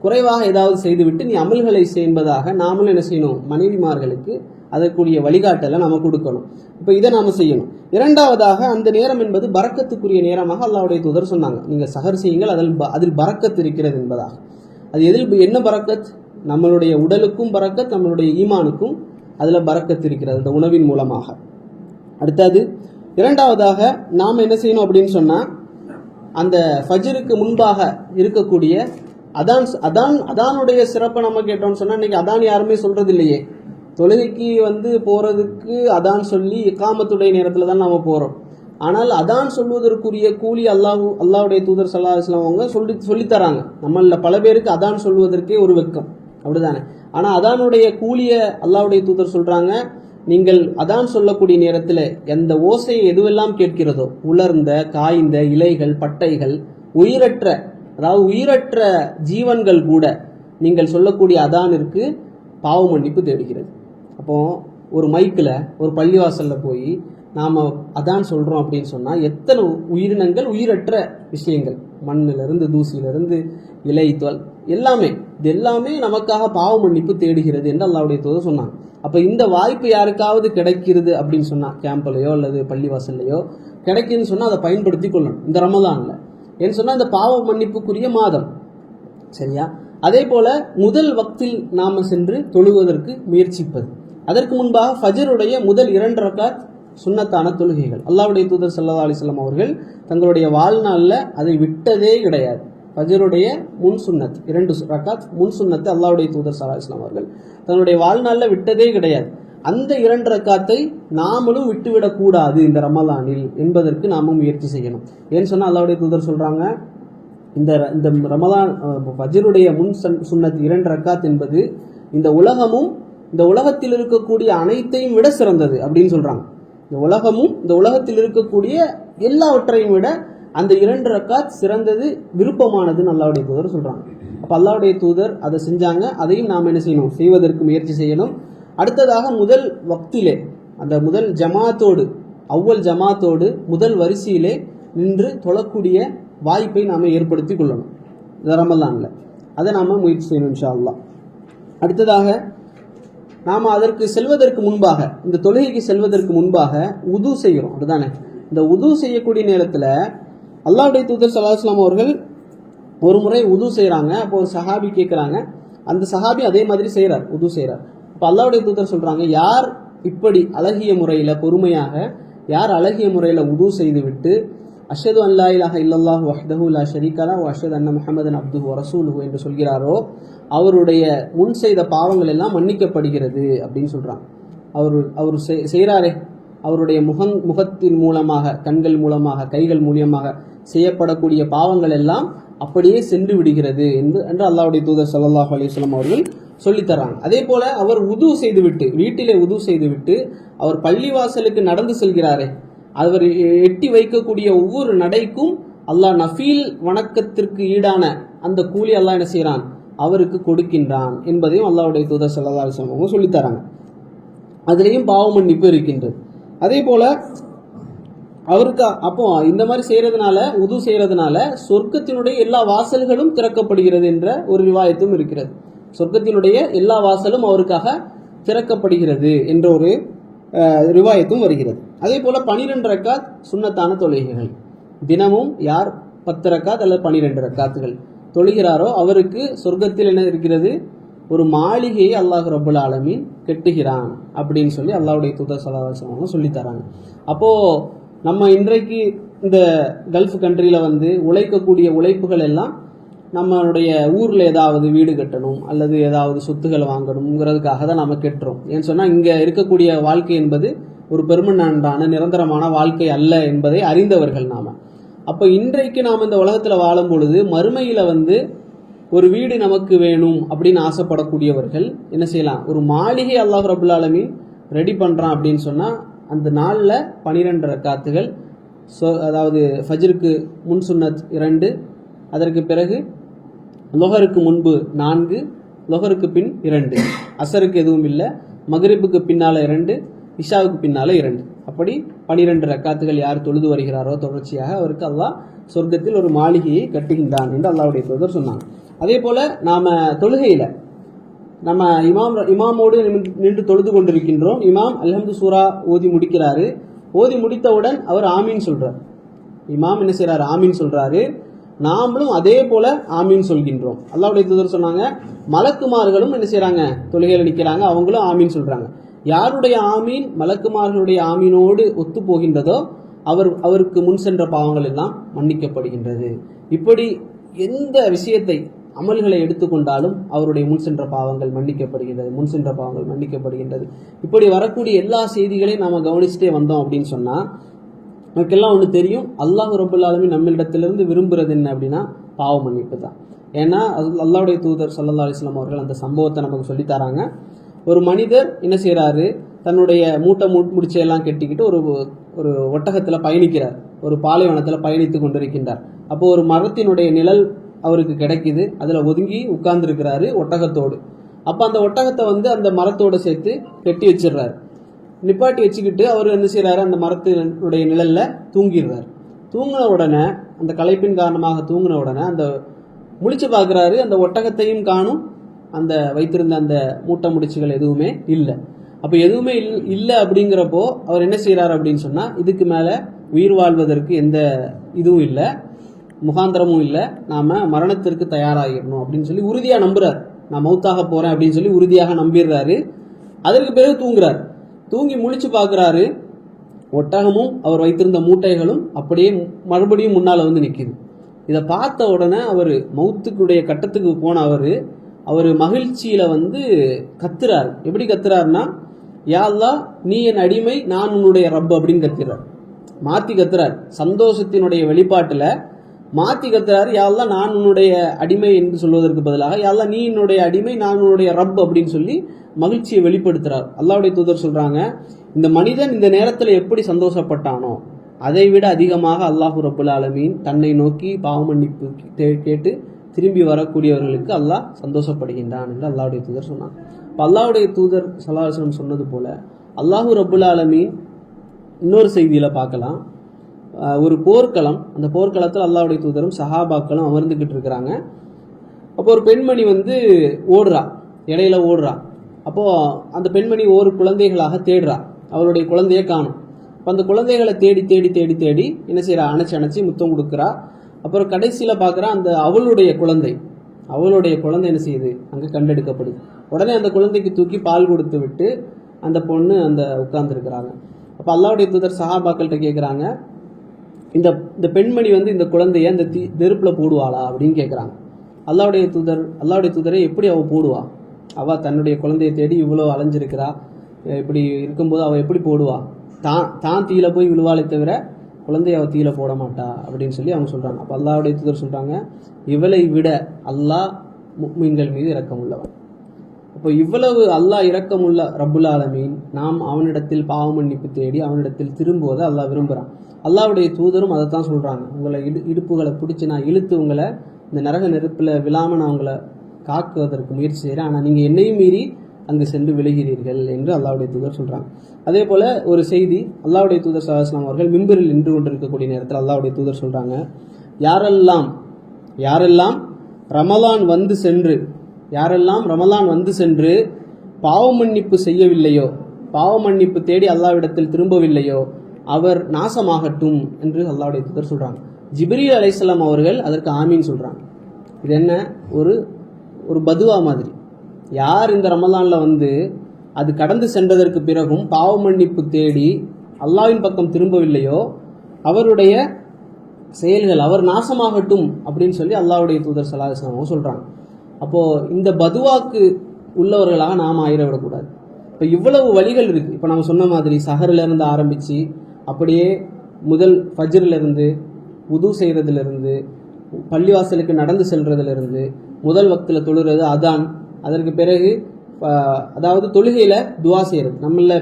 குறைவாக ஏதாவது செய்துவிட்டு நீ அமல்களை செய்வதாக நாமளும் என்ன செய்யணும்? மனைவிமார்களுக்கு அதற்குரிய வழிகாட்டலை நம்ம கொடுக்கணும். இப்போ இதை நாம செய்யணும். இரண்டாவதாக, அந்த நேரம் என்பது பரக்கத்துக்குரிய நேரமாக அல்லாஹ்வுடைய தூதர் சொன்னாங்க. நீங்கள் சஹர் செய்யுங்கள், அதில் பரக்கத் இருக்கிறது என்பதாக. அது எதில் என்ன பரக்கத்? நம்மளுடைய உடலுக்கும் பரக்கத், நம்மளுடைய ஈமானுக்கும் அதில் பரக்கத் இருக்கிறது அந்த உணவின் மூலமாக. அடுத்தது இரண்டாவதாக நாம் என்ன செய்யணும் அப்படின்னு சொன்னால், அந்த ஃபஜ்ருக்கு முன்பாக இருக்கக்கூடிய அதானுடைய சிறப்பை நம்ம கேட்டோம்னு சொன்னால், இன்னைக்கு அதான் யாருமே சொல்றது இல்லையே. தொழுகைக்கு போகிறதுக்கு அதான் சொல்லி இக்காமத்துடைய நேரத்தில் தான் நாம் போகிறோம். ஆனால் அதான் சொல்வதற்குரிய கூலி அல்லாஹ்வுடைய தூதர் ஸல்லல்லாஹு அலைஹி வஸல்லம் அவங்க சொல்லித்தராங்க. நம்மள பல பேருக்கு அதான் சொல்வதற்கே ஒரு வெக்கம், அப்படிதானே? ஆனால் அதானுடைய கூலியை அல்லாஹ்வுடைய தூதர் சொல்றாங்க, நீங்கள் அதான் சொல்லக்கூடிய நேரத்தில் எந்த ஓசையை எதுவெல்லாம் கேட்கிறதோ, உலர்ந்த காய்ந்த இலைகள், பட்டைகள், உயிரற்ற ஜீவன்கள் கூட நீங்கள் சொல்லக்கூடிய அதானிற்கு பாவ மன்னிப்பு தேடுகிறது. அப்போ ஒரு மைக்கில் ஒரு பள்ளிவாசலில் போய் நாம் அதான் சொல்கிறோம் அப்படின்னு சொன்னால் எத்தனை உயிரினங்கள் உயிரற்ற விஷயங்கள், மண்ணிலிருந்து தூசியிலிருந்து இலை தோல் எல்லாமே, இது எல்லாமே நமக்காக பாவ மன்னிப்பு தேடுகிறது என்று அல்லாஹ்வுடைய தூதர் சொன்னாங்க. அப்போ இந்த வாய்ப்பு யாருக்காவது கிடைக்கிறது அப்படின்னு சொன்னால், கேம்ப்லையோ அல்லது பள்ளிவாசல்லையோ கிடைக்குதுன்னு சொன்னால் அதை பயன்படுத்தி கொள்ளணும் இந்த ரமலானில். ஏன்னு சொன்னால் இந்த பாவ மன்னிப்புக்குரிய மாதம், சரியா? அதே போல் முதல் வக்தில் நாம் சென்று தொழுவதற்கு முயற்சிப்பது. அதற்கு முன்பாக ஃபஜருடைய முதல் 2 ரக்காத் சுன்னத்தான தொழுகைகள். அல்லாஹ்வுடைய தூதர் ஸல்லல்லாஹு அலைஹி வஸல்லம் அவர்கள் தங்களுடைய வாழ்நாளில் அதை விட்டதே கிடையாது. ஃபஜருடைய முன் சுன்னத் 2 ரக்காத் முன் சுன்னத்தை அல்லாஹ்வுடைய தூதர் ஸல்லல்லாஹு அலைஹி வஸல்லம் அவர்கள் தன்னுடைய வாழ்நாளில் விட்டதே கிடையாது. அந்த 2 ரக்காத்தை நாமளும் விட்டுவிடக்கூடாது இந்த ரமலானில் என்பதற்கு நாமும் முயற்சி செய்யணும். ஏன்னு சொன்னால் அல்லாஹ்வுடைய தூதர் சொல்கிறாங்க, இந்த ரமலான் ஃபஜருடைய முன் சுன்னத் 2 ரக்காத் என்பது இந்த உலகமும் இந்த உலகத்தில் இருக்கக்கூடிய அனைத்தையும் விட சிறந்தது அப்படின்னு சொல்கிறாங்க. இந்த உலகமும் இந்த உலகத்தில் இருக்கக்கூடிய எல்லாவற்றையும் விட அந்த 2 ரக்காத் சிறந்தது, விருப்பமானதுன்னு அல்லாஹ்வுடைய தூதர் சொல்கிறாங்க. அப்போ அல்லாஹ்வுடைய தூதர் அதை செஞ்சாங்க. அதையும் நாம் என்ன செய்யணும்? செய்வதற்கு முயற்சி செய்யணும். அடுத்ததாக முதல் வக்திலே, அந்த முதல் ஜமாத்தோடு, அவ்வல் ஜமாத்தோடு முதல் வரிசையிலே நின்று தொழக்கூடிய வாய்ப்பை நாம் ஏற்படுத்தி கொள்ளணும் ரமலானில். அதை நாம் முயற்சி செய்யணும் இன்ஷா அல்லாஹ். அடுத்ததாக நாம் அதற்கு செல்வதற்கு முன்பாக, இந்த தொழுகைக்கு செல்வதற்கு முன்பாக உது செய்கிறோம், அதுதானே? இந்த உது செய்யக்கூடிய நேரத்தில் அல்லாஹ்வுடைய தூதர் ஸல்லல்லாஹு அலைஹி வஸல்லம் அவர்கள் ஒரு முறை உது செய்கிறாங்க. அப்போ ஒரு சஹாபி கேட்குறாங்க, அந்த சஹாபி அதே மாதிரி செய்கிறார், உது செய்கிறார். அப்போ அல்லாஹ்வுடைய தூதர் சொல்கிறாங்க, யார் இப்படி அழகிய முறையில் பொறுமையாக, யார் அழகிய முறையில் உது செய்துவிட்டு அஷ்ஹது அன் லா இலாஹ இல்லல்லாஹு வஹ்தஹு லா ஷரீக லஹு வ அஷ்ஹது அன்ன முஹம்மதன் அப்துஹு வ ரசூலுஹு என்று சொல்கிறாரோ அவருடைய முன் செய்த பாவங்கள் எல்லாம் மன்னிக்கப்படுகிறது அப்படின்னு சொல்கிறாங்க. அவர் செய்கிறாரே, அவருடைய முகத்தின் மூலமாக, கண்கள் மூலமாக, கைகள் மூலியமாக செய்யப்படக்கூடிய பாவங்கள் எல்லாம் அப்படியே சென்று விடுகிறது என்று அல்லாஹ்வுடைய தூதர் ஸல்லல்லாஹு அலைஹி வஸல்லம் அவர்கள் சொல்லித்தராங்க. அதே போல அவர் உது செய்துவிட்டு, வீட்டிலே உது செய்துவிட்டு அவர் பள்ளிவாசலுக்கு நடந்து செல்கிறாரே, அவர் எட்டி வைக்கக்கூடிய ஒவ்வொரு நடைக்கும் அல்லாஹ் நஃபீல் வணக்கத்திற்கு ஈடான அந்த கூலி அல்லாஹ் என்ன செய்கிறான்? அவருக்கு கொடுக்கின்றான் என்பதையும் அல்லாஹ்வுடைய தூதர் ஸல்லல்லாஹு அலைஹி வஸல்லம் அவங்க சொல்லித்தராங்க. அதுலேயும் பாவ மன்னிப்பு இருக்கின்றது. அதே போல அவருக்கு அப்போ இந்த மாதிரி செய்யறதுனால, உது செய்யறதுனால சொர்க்கத்தினுடைய எல்லா வாசல்களும் திறக்கப்படுகிறது என்ற ஒரு ரிவாயத்தும் இருக்கிறது. சொர்க்கத்தினுடைய எல்லா வாசலும் அவருக்காக திறக்கப்படுகிறது என்ற ஒரு ரிவாயத்தும் வருகிறது. அதே போல 12 ரக்காத் சுன்னத்தான தொழுகைகள். தினமும் யார் 10 ரக்காத் அல்லது 12 ரக்காத்துகள் தொழுகிறாரோ அவருக்கு சொர்க்கத்தில் என்ன இருக்கிறது? ஒரு மாளிகையை அல்லாஹ் ரப்புல் ஆலமீன் கெட்டுகிறான் அப்படின்னு சொல்லி அல்லாஹ்வுடைய தூதர் ஸல்லல்லாஹு அலைஹி வஸல்லம் சொல்லி தராங்க. அப்போ நம்ம இன்றைக்கு இந்த கல்ஃப் கண்ட்ரியில் உழைக்கக்கூடிய உழைப்புகள் எல்லாம் நம்மளுடைய ஊரில் ஏதாவது வீடு கட்டணும் அல்லது ஏதாவது சொத்துக்களை வாங்கணுங்கிறதுக்காக தான் நம்ம கெட்டுறோம். ஏன்னு சொன்னால் இங்கே இருக்கக்கூடிய வாழ்க்கை என்பது ஒரு பெர்மனண்டான நிரந்தரமான வாழ்க்கை அல்ல என்பதை அறிந்தவர்கள் நாம். அப்போ இன்றைக்கு நாம் இந்த உலகத்தில் வாழும் பொழுது மறுமையில் ஒரு வீடு நமக்கு வேணும் அப்படின்னு ஆசைப்படக்கூடியவர்கள் என்ன செய்யலாம்? ஒரு மாளிகை அல்லாஹ் ரப்புல் ஆலமீன் ரெடி பண்ணுறான் அப்படின்னு சொன்னால் அந்த நாளில் 12 ரக்காத்துகள், அதாவது ஃபஜ்ருக்கு முன் சுன்னத் 2, அதற்கு பிறகு லொஹருக்கு முன்பு 4, லொஹருக்கு பின் 2, அசருக்கு எதுவும் இல்லை, மக்ரிபுக்கு பின்னால் 2, இஷாவுக்கு பின்னால் 2, அப்படி 12 ரக்காத்துகள் யார் தொழுது வருகிறாரோ தொடர்ச்சியாக அவருக்கு அல்லாஹ் சொர்க்கத்தில் ஒரு மாளிகையை கட்டுகின்றான் என்று அல்லாஹ்வுடைய தூதர் சொன்னாங்க. அதே போல் நாம் தொழுகையில் நம்ம இமாமோடு நின்று தொழுது கொண்டிருக்கின்றோம். இமாம் அல்ஹம்து சூரா ஓதி முடிக்கிறாரு. ஓதி முடித்தவுடன் அவர் ஆமீன் சொல்கிறார். இமாம் என்ன செய்கிறார்? ஆமீன் சொல்கிறாரு. நாமளும் அதே போல ஆமீன் சொல்கின்றோம். அல்லாஹ்வுடைய தூதர் சொன்னாங்க, மலக்குமார்களும் என்ன செய்கிறாங்க? தொழுகையில் நிற்கிறாங்க, அவங்களும் ஆமீன் சொல்கிறாங்க. யாருடைய ஆமீன் மலக்குமார்களுடைய ஆமீனோடு ஒத்து போகின்றதோ அவருக்கு முன் சென்ற பாவங்கள் எல்லாம் மன்னிக்கப்படுகின்றது. இப்படி எந்த விஷயத்தை அமல்களை எடுத்துக்கொண்டாலும் அவருடைய முன் சென்ற பாவங்கள் மன்னிக்கப்படுகின்றது. இப்படி வரக்கூடிய எல்லா செய்திகளையும் நாம் கவனிச்சுட்டே வந்தோம் அப்படின்னு சொன்னால் நமக்கெல்லாம் ஒன்று தெரியும், அல்லாஹ் ரப்புல் ஆலமீன் நம்மளிடத்திலிருந்து விரும்புகிறது என்ன அப்படின்னா பாவ மன்னிப்பு தான். ஏன்னா அல்லாஹ்வுடைய தூதர் ஸல்லல்லாஹு அலைஹி வஸல்லம் அவர்கள் அந்த சம்பவத்தை நமக்கு சொல்லித்தராங்க. ஒரு மனிதர் என்ன செய்கிறாரு? தன்னுடைய முடிச்சையெல்லாம் கெட்டிக்கிட்டு ஒரு ஒட்டகத்தில் பயணிக்கிறார், ஒரு பாலைவனத்தில் பயணித்து கொண்டிருக்கின்றார். அப்போ ஒரு மரத்தினுடைய நிழல் அவருக்கு கிடைக்குது, அதில் ஒதுங்கி உட்கார்ந்துருக்கிறாரு ஒட்டகத்தோடு. அப்போ அந்த ஒட்டகத்தை அந்த மரத்தோடு சேர்த்து கெட்டி வச்சிடுறாரு. நிப்பாட்டி வச்சுக்கிட்டு அவர் என்ன செய்கிறாரு, அந்த மரத்தினுடைய நிழல்ல தூங்கிடுறாரு. தூங்கின உடனே, அந்த களைப்பின் காரணமாக தூங்கின உடனே அந்த முழிச்சு பார்க்குறாரு, அந்த ஒட்டகத்தையும் காணும், அந்த வைத்திருந்த அந்த மூட்டை முடிச்சுகள் எதுவுமே இல்லை. அப்போ எதுவுமே இல்லை அப்படிங்கிறப்போ அவர் என்ன செய்கிறார் அப்படின்னு சொன்னால், இதுக்கு மேலே உயிர் வாழ்வதற்கு எந்த இதுவும் இல்லை, முகாந்திரமும் இல்லை, நாம் மரணத்திற்கு தயாராகிடணும் அப்படின்னு சொல்லி உறுதியாக நம்புறார். நான் மௌத்தாக போகிறேன் அப்படின்னு சொல்லி உறுதியாக நம்பிடுறாரு. அதற்கு பிறகு தூங்குறார். தூங்கி முழிச்சு பார்க்குறாரு, ஒட்டகமும் அவர் வைத்திருந்த மூட்டைகளும் அப்படியே மறுபடியும் முன்னால் வந்து நிற்கிது. இதை பார்த்த உடனே அவர் மௌத்துக்குடைய கட்டத்துக்கு போன அவர் மகிழ்ச்சியில் வந்து கத்துறாரு. எப்படி கத்துறாருன்னா, யா அல்லாஹ் நீ என் அடிமை, நான் உன்னுடைய ரப் அப்படின்னு கத்துறார். மாற்றி கத்துறார். சந்தோஷத்தினுடைய வெளிப்பாட்டில் மாற்றி கத்துறாரு. யா அல்லாஹ் நான் உன்னுடைய அடிமை என்று சொல்வதற்கு பதிலாக யா அல்லாஹ் நீ என்னுடைய அடிமை, நான் உன்னுடைய ரப் அப்படின்னு சொல்லி மகிழ்ச்சியை வெளிப்படுத்துறார். அல்லாஹ்வுடைய தூதர் சொல்றாங்க, இந்த மனிதன் இந்த நேரத்தில் எப்படி சந்தோஷப்பட்டானோ அதை விட அதிகமாக அல்லாஹு ரப்புல் ஆலமீன் தன்னை நோக்கி பாவ மன்னிப்பு கேட்டு திரும்பி வரக்கூடியவர்களுக்கு அல்லாஹ் சந்தோஷப்படுகின்றான் என்று அல்லாஹ்வுடைய தூதர் சொன்னாங்க. இப்போ அல்லாஹ்வுடைய தூதர் ஸல்லல்லாஹு அலைஹி வஸல்லம் சொன்னது போல அல்லாஹு ரப்புல் ஆலமீன் இன்னொரு செய்தியில் பார்க்கலாம். ஒரு போர்க்களம், அந்த போர்க்களத்தில் அல்லாஹ்வுடைய தூதரும் சஹாபாக்களும் அமர்ந்துக்கிட்டு இருக்கிறாங்க. அப்போ ஒரு பெண்மணி வந்து ஓடுறா, இடையில ஓடுறா. அப்போது அந்த பெண்மணி ஒரு குழந்தைகளாக தேடுறா, அவளுடைய குழந்தையை காணும். அப்போ அந்த குழந்தைகளை தேடி தேடி தேடி தேடி என்ன செய்கிறா, அணைச்சி முத்தம் கொடுக்குறா. அப்புறம் கடைசியில் பார்க்குறா, அந்த அவளுடைய குழந்தை என்ன செய்யுது, அங்கே கண்டெடுக்கப்படுது. உடனே அந்த குழந்தைக்கு தூக்கி பால் கொடுத்து விட்டு அந்த பொண்ணு அந்த உட்கார்ந்துருக்கிறாங்க. அப்போ அல்லாஹ்வுடைய தூதர் சஹாபாக்கள்கிட்ட கேட்குறாங்க, இந்த பெண்மணி வந்து இந்த குழந்தைய அந்த நெருப்பில் போடுவாளா அப்படின்னு கேட்குறாங்க. அல்லாஹ்வுடைய தூதரை எப்படி அவள் போடுவா, அவள் தன்னுடைய குழந்தையை தேடி இவ்வளோ அலைஞ்சிருக்கிறா, இப்படி இருக்கும்போது அவள் எப்படி போடுவா, தான் தீயில போய் விழுவாளே தவிர குழந்தைய அவள் தீயில போட மாட்டா அப்படின்னு சொல்லி அவங்க சொல்கிறாங்க. அப்போ அல்லாஹ்வுடைய தூதர் சொல்கிறாங்க, இவளை விட அல்லாஹ் முஃமின்கள் மீது இரக்கமுள்ளவன். அப்போ இவ்வளவு அல்லாஹ் இரக்கமுள்ள ரப்புல் ஆலமீன் நாம் அவனிடத்தில் பாவ மன்னிப்பு தேடி அவனிடத்தில் திரும்புவதை அல்லாஹ் விரும்புகிறான். அல்லாஹ்வுடைய தூதரும் அதை தான் சொல்கிறாங்க, உங்களை இடுப்புகளை பிடிச்சி நான் இழுத்து உங்களை இந்த நரக நெருப்பில் விழாமல் நான் உங்களை காக்குவதற்கு முயற்சி செய்கிறேன், ஆனால் நீங்கள் என்னையும் மீறி அங்கு சென்று விழுகிறீர்கள் என்று அல்லாஹ்வுடைய தூதர் சொல்கிறாங்க. அதே போல் ஒரு செய்தி, அல்லாஹ்வுடைய தூதர் ஸல்லல்லாஹு அலைஹி வஸல்லம் அவர்கள் மிம்பரில் நின்று கொண்டிருக்கக்கூடிய நேரத்தில் அல்லாஹ்வுடைய தூதர் சொல்கிறாங்க, யாரெல்லாம் ரமலான் வந்து சென்று பாவ மன்னிப்பு செய்யவில்லையோ, பாவ மன்னிப்பு தேடி அல்லாஹ்விடத்தில் திரும்பவில்லையோ அவர் நாசமாகட்டும் என்று அல்லாஹ்வுடைய தூதர் சொல்கிறாங்க. ஜிப்ரீல் அலைஹிஸ்ஸலாம் அவர்கள் அதற்கு ஆமீன் சொல்கிறாங்க. இது என்ன, ஒரு பதுவா மாதிரி. யார் இந்த ரமலானில் வந்து அது கடந்து சென்றதற்கு பிறகும் பாவ மன்னிப்பு தேடி அல்லாஹ்வின் பக்கம் திரும்பவில்லையோ அவருடைய செயல்கள் அவர் நாசமாகட்டும் அப்படின்னு சொல்லி அல்லாஹ்வுடைய தூதர் ஸல்லல்லாஹு அலைஹி வஸல்லம் சொல்கிறாங்க. அப்போது இந்த பதுவாக்கு உள்ளவர்களாக நாம் ஆயிடவிடக்கூடாது. இப்போ இவ்வளவு வழிகள் இருக்குது. இப்போ நம்ம சொன்ன மாதிரி சஹரிலிருந்து ஆரம்பித்து அப்படியே முதல் ஃபஜ்ரிலிருந்து உது செய்கிறதுலேருந்து பள்ளிவாசலுக்கு நடந்து செல்றதுலேருந்து முதல் வக்தில் தொழுகிறது அதான், அதற்கு பிறகு அதாவது தொழுகையில் துவா செய்கிறது. நம்மள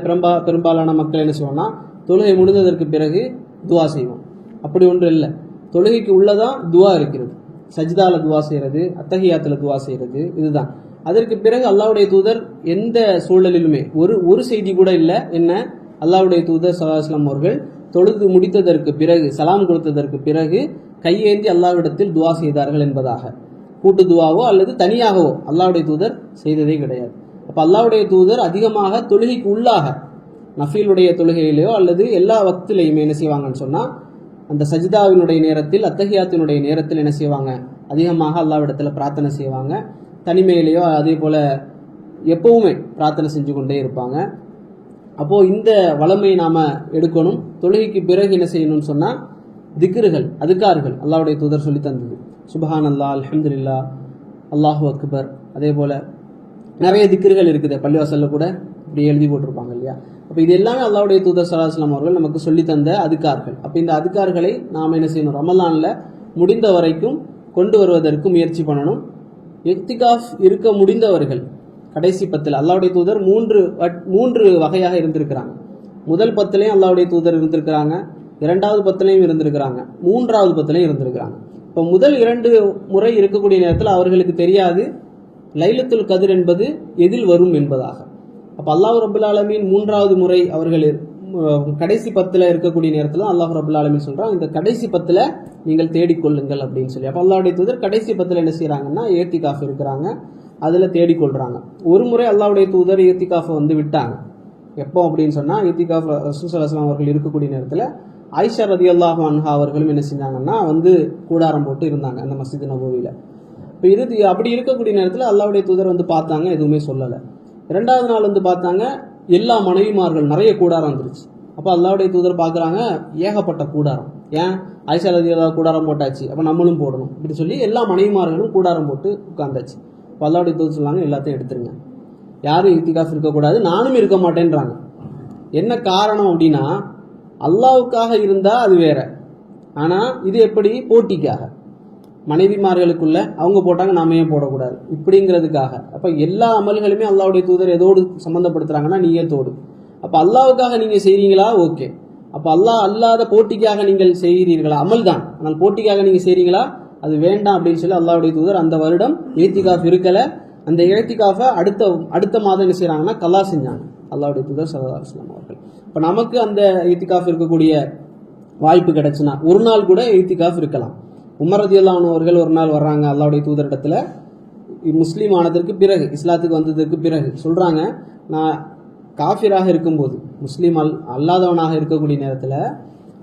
பெரும்பாலான மக்கள் என்ன செய்வோம்னா தொழுகை முடிந்ததற்கு பிறகு துவா செய்வோம். அப்படி ஒன்று இல்லை, தொழுகைக்கு உள்ளதான் துவா இருக்கிறது. சஜ்தால துவா செய்கிறது, அத்தஹியாத்தில் துவா செய்கிறது, இதுதான். அதற்கு பிறகு அல்லாஹ்வுடைய தூதர் எந்த சூழலிலுமே ஒரு செய்தி கூட இல்லை, என்ன, அல்லாஹ்வுடைய தூதர் ஸல்லல்லாஹு அலைஹி வஸல்லம் அவர்கள் தொழுது முடித்ததற்கு பிறகு சலாம் கொடுத்ததற்கு பிறகு கையேந்தி அல்லாஹ்விடத்தில் துவா செய்தார்கள் என்பதாக. கூட்டு துவாவோ அல்லது தனியாகவோ அல்லாஹ்வுடைய தூதர் செய்ததே கிடையாது. அப்போ அல்லாஹ்வுடைய தூதர் அதிகமாக தொழுகைக்கு உள்ளாக நஃபீலுடைய தொழுகையிலையோ அல்லது எல்லா வக்திலையுமே என்ன செய்வாங்கன்னு சொன்னால் அந்த சஜிதாவினுடைய நேரத்தில் அத்தஹியாத்தினுடைய நேரத்தில் என்ன செய்வாங்க, அதிகமாக அல்லாஹ்விடத்தில் பிரார்த்தனை செய்வாங்க. தனிமையிலையோ அதே போல் எப்பவுமே பிரார்த்தனை செஞ்சு கொண்டே இருப்பாங்க. அப்போது இந்த வளமையை நாம் எடுக்கணும். தொழுகைக்கு பிறகு என்ன செய்யணும்னு சொன்னால் திக்ருகள், அதுக்கார்கள் அல்லாஹ்வுடைய தூதர் சொல்லி தந்தது. சுபஹான் அல்லாஹ், அல்ஹம்துலில்லாஹ், அல்லாஹு அக்பர், அதே போல் நிறைய திக்ருகள் இருக்குது. பள்ளிவாசலில் கூட இப்படி எழுதி போட்டிருப்பாங்க இல்லையா. அப்போ இது எல்லாமே அல்லாஹ்வுடைய தூதர் ஸல்லல்லாஹு அலைஹி வஸல்லம் அவர்கள் நமக்கு சொல்லி தந்த அதுக்கார்கள். அப்போ இந்த அதுக்கார்களை நாம் என்ன செய்யணும், ரமலானில் முடிந்த வரைக்கும் கொண்டு வருவதற்கு முயற்சி பண்ணணும். இக்திகாஃப் இருக்க முடிந்தவர்கள் கடைசி 10 அல்லாஹ்வுடைய தூதர் மூன்று வகையாக இருந்திருக்கிறாங்க. முதல் 10லையும் அல்லாஹ்வுடைய தூதர் இருந்திருக்கிறாங்க, 2வது 10லையும் இருந்திருக்கிறாங்க, 3வது 10லையும் இருந்திருக்கிறாங்க. இப்போ முதல் 2 முறை இருக்கக்கூடிய நேரத்தில் அவர்களுக்கு தெரியாது லைலத்துல் கத்ர் என்பது எதில் வரும் என்பதாக. அப்போ அல்லாஹ் ரபுல் ஆலமீன் 3வது முறை அவர்கள் கடைசி 10 இருக்கக்கூடிய நேரத்தில் அல்லாஹ் ரபுல் ஆலமீன் சொல்றான், இந்த கடைசி 10 நீங்கள் தேடிக்கொள்ளுங்கள் அப்படின்னு சொல்லி. அப்போ அல்லாஹ்வுடைய தூதர் கடைசி 10 என்ன செய்யறாங்கன்னா ஏத்திகாஃப் இருக்கிறாங்க, அதில் தேடிக்கொள்றாங்க. ஒரு முறை அல்லாஹ்வுடைய தூதர் ஏத்திகாஃபை வந்து விட்டாங்க. எப்போ அப்படின்னு சொன்னா ஏத்திகாஃப் ரசூல் ஸல்லல்லாஹு அலைஹி வஸல்லம் அவர்கள் இருக்கக்கூடிய நேரத்தில் ஆயிஷா ரலியல்லாஹு அன்ஹா அவர்களும் என்ன செஞ்சாங்கன்னா வந்து கூடாரம் போட்டு இருந்தாங்க அந்த மஸ்ஜித் நபவியில. இப்போ அப்படி இருக்கக்கூடிய நேரத்தில் அல்லாஹ்வுடைய தூதர் வந்து பார்த்தாங்க, எதுவுமே சொல்லலை. 2வது நாள் வந்து பார்த்தாங்க, எல்லா மனைவிமார்கள் நிறைய கூடாரம் வந்துருச்சு. அப்போ அல்லாஹ்வுடைய தூதர் பார்க்குறாங்க, ஏகப்பட்ட கூடாரம். ஏன் ஆயிஷா ரலியல்லாஹு கூடாரம் போட்டாச்சு, அப்போ நம்மளும் போடணும் இப்படி சொல்லி எல்லா மனைவிமார்களும் கூடாரம் போட்டு உட்கார்ந்தாச்சு. இப்போ அல்லாஹ்வுடைய தூதர் சொன்னாங்க, எல்லாத்தையும் எடுத்துருங்க, யாரும் இத்திகாஃப் இருக்கக்கூடாது, நானும் இருக்க மாட்டேன்றாங்க. என்ன காரணம் அப்படின்னா, அல்லாஹ்வுக்காக இருந்தால் அது வேற, ஆனால் இது எப்படி போட்டிக்காக, மனைவிமார்களுக்குள்ள அவங்க போட்டாங்க நாம ஏன் போடக்கூடாது இப்படிங்கிறதுக்காக. அப்போ எல்லா அமல்களுமே அல்லாஹ்வுடைய தூதர் எதோடு சம்மந்தப்படுத்துறாங்கன்னா நீயத்தோடு. அப்போ அல்லாஹ்வுக்காக நீங்கள் செய்கிறீங்களா, ஓகே. அப்போ அல்லாஹ் அல்லாத போட்டிக்காக நீங்கள் செய்கிறீர்களா, அமல் தான், ஆனால் போட்டிக்காக நீங்கள் செய்கிறீங்களா, அது வேண்டாம் அப்படின்னு சொல்லி அல்லாஹ்வுடைய தூதர் அந்த வருடம் ஏத்திகாஃப் இருக்கலை. அந்த ஏத்திகாஃபை அடுத்த மாதம் என்ன செய்கிறாங்கன்னா கலா செஞ்சாங்க அல்லாஹ்வுடைய தூதர் ஸல்லல்லாஹு அலைஹி வஸல்லம் அவர்கள். இப்போ நமக்கு அந்த ஏத்திகாஃப் இருக்கக்கூடிய வாய்ப்பு கிடைச்சுன்னா ஒரு நாள் கூட ஏத்திகாஃப் இருக்கலாம். உமர் ரலியல்லாஹு அன்ஹு அவர்கள் ஒரு நாள் வர்றாங்க அல்லாஹ்வுடைய தூதரிடத்துல, முஸ்லீம் ஆனதற்கு பிறகு, இஸ்லாத்துக்கு வந்ததற்கு பிறகு சொல்றாங்க, நான் காஃபிராக இருக்கும்போது, முஸ்லீம் அல்லாதவனாக இருக்கக்கூடிய நேரத்தில்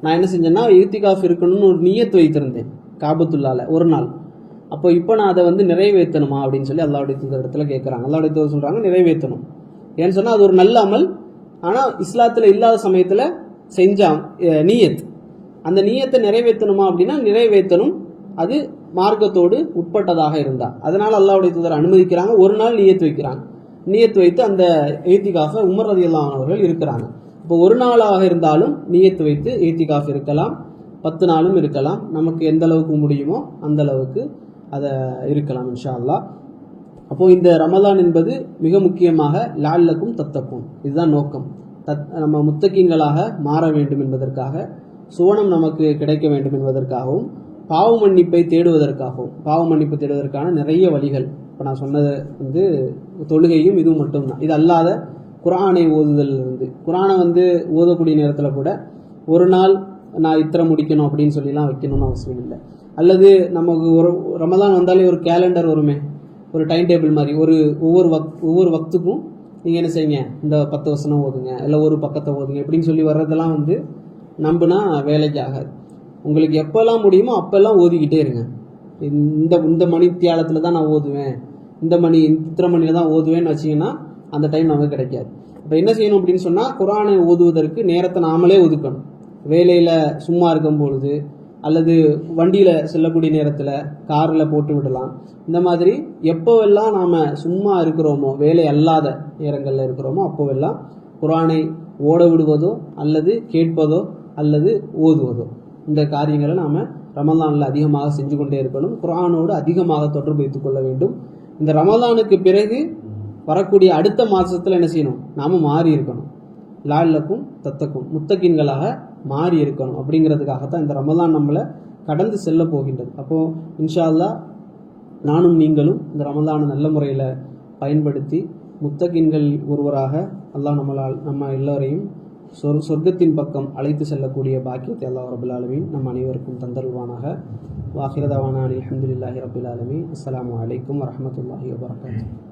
நான் என்ன செஞ்சேன்னா இத்திகாஃப் இருக்கணும்னு ஒரு நியத் வைத்திருந்தேன் காபத்துல்லால ஒரு நாள். அப்போ இப்போ நான் அதை வந்து நிறைவேற்றணுமா அப்படின்னு சொல்லி அல்லாஹ்வுடைய தூதரிடத்துல கேட்குறாங்க. அல்லாஹ்வுடைய தூதர் சொல்றாங்க, நிறைவேற்றணும். ஏன்னு சொன்னால் அது ஒரு நல்ல அமல், ஆனால் இஸ்லாத்தில் இல்லாத சமயத்தில் செஞ்ச நியத், அந்த நியத்தை நிறைவேற்றணுமா அப்படின்னா நிறைவேற்றணும், அது மார்க்கத்தோடு உட்பட்டதாக இருந்தா. அதனால அல்லாஹ்வுடைய தூதர் அனுமதிக்கிறாங்க, ஒரு நாள் நியத் வைக்கிறாங்க. நியத் வைத்து அந்த ஏத்திகாஃபை உமர் ரலியல்லாஹு அன்ஹு அவர்கள் இருக்கிறாங்க. இப்போ ஒரு நாளாக இருந்தாலும் நியத் வைத்து ஏத்திகாஃப் இருக்கலாம், 10 நாளும் இருக்கலாம், நமக்கு எந்த அளவுக்கு முடியுமோ அந்த அளவுக்கு அதை இருக்கலாம் இன்ஷா அல்லாஹ். அப்போ இந்த ரமலான் என்பது மிக முக்கியமாக லஅல்லக்கும் தத்தக்கும், இதுதான் நோக்கம். நம்ம முத்தகீன்களாக மாற வேண்டும் என்பதற்காக, சுவனம் நமக்கு கிடைக்க வேண்டும் என்பதற்காகவும், பாவ மன்னிப்பை தேடுவதற்காகவும். பாவ மன்னிப்பு தேடுவதற்கான நிறைய வழிகள் இப்போ நான் சொன்னது வந்து தொழுகையும் இதுவும் மட்டும்தான். இது அல்லாத குர்ஆனை ஓதுதல் இருந்து, குர்ஆனை வந்து ஓதக்கூடிய நேரத்தில் கூட ஒரு நாள் நான் இத்தனை முடிக்கணும் அப்படின்னு சொல்லிலாம் வைக்கணும்னு அவசியம் இல்லை. அல்லது நமக்கு ஒரு ரமலான் வந்தாலே ஒரு கேலண்டர் வருமே, ஒரு டைம் டேபிள் மாதிரி, ஒவ்வொரு வக்துக்கும் நீங்கள் என்ன செய்யுங்க, இந்த 10 வசனம் ஓதுங்க, இல்லை ஒரு பக்கத்தை ஓதுங்க இப்படின்னு சொல்லி வர்றதெல்லாம் வந்து நம்பினா வேலைக்கு ஆகாது. உங்களுக்கு எப்போல்லாம் முடியுமோ அப்போல்லாம் ஓதிக்கிட்டே இருங்க. இந்த மணி தியாலத்தில் தான் நான் ஓதுவேன், இத்தனை மணியில் தான் ஓதுவேன்னு வச்சிங்கன்னா அந்த டைம் நமக்கு கிடைக்காது. இப்போ என்ன செய்யணும் அப்படின்னு சொன்னால், குர்ஆனை ஓதுவதற்கு நேரத்தை நாமளே ஒதுக்கணும். வேலையில் சும்மா இருக்கும் பொழுது, அல்லது வண்டியில் செல்லக்கூடிய நேரத்தில் காரில் போட்டு விடலாம். இந்த மாதிரி எப்போவெல்லாம் நாம் சும்மா இருக்கிறோமோ, வேலை அல்லாத நேரங்களில் இருக்கிறோமோ அப்போவெல்லாம் குர்ஆனை ஓட விடுவதோ அல்லது கேட்பதோ அல்லது ஓதுவதோ, இந்த காரியங்களை நாம் ரமலானில் அதிகமாக செஞ்சு கொண்டே இருக்கணும். குர்ஆனோடு அதிகமாக தொடர்பு வைத்துக் கொள்ள வேண்டும். இந்த ரமலானுக்கு பிறகு வரக்கூடிய அடுத்த மாதத்தில் என்ன செய்யணும், நாம் மாறி இருக்கணும், லஅல்லக்கும் தத்தக்கும், முத்தகீன்களாக மாறி இருக்கணும். அப்படிங்கிறதுக்காகத்தான் இந்த ரமலான் நம்மளை கடந்து செல்ல போகின்றது. அப்போது இன்ஷா அல்லாஹ் நானும் நீங்களும் இந்த ரமலானை நல்ல முறையில் பயன்படுத்தி முத்தகீன்கள் ஒருவராக அல்லாஹ் நம்ம எல்லோரையும் சொர்க்கத்தின் பக்கம் அழைத்து செல்லக்கூடிய பாக்கியத்தை அல்லாஹ் ரப்பல் ஆலமீன் நம் அனைவருக்கும் தந்தருள்வானாக. வாஹிர தவானா அல்ஹம்துலில்லாஹி ரப்பில் ஆலமீன். அஸ்ஸலாமு அலைக்கும் வரஹ்மத்துல்லாஹி வபரகாத்துஹு.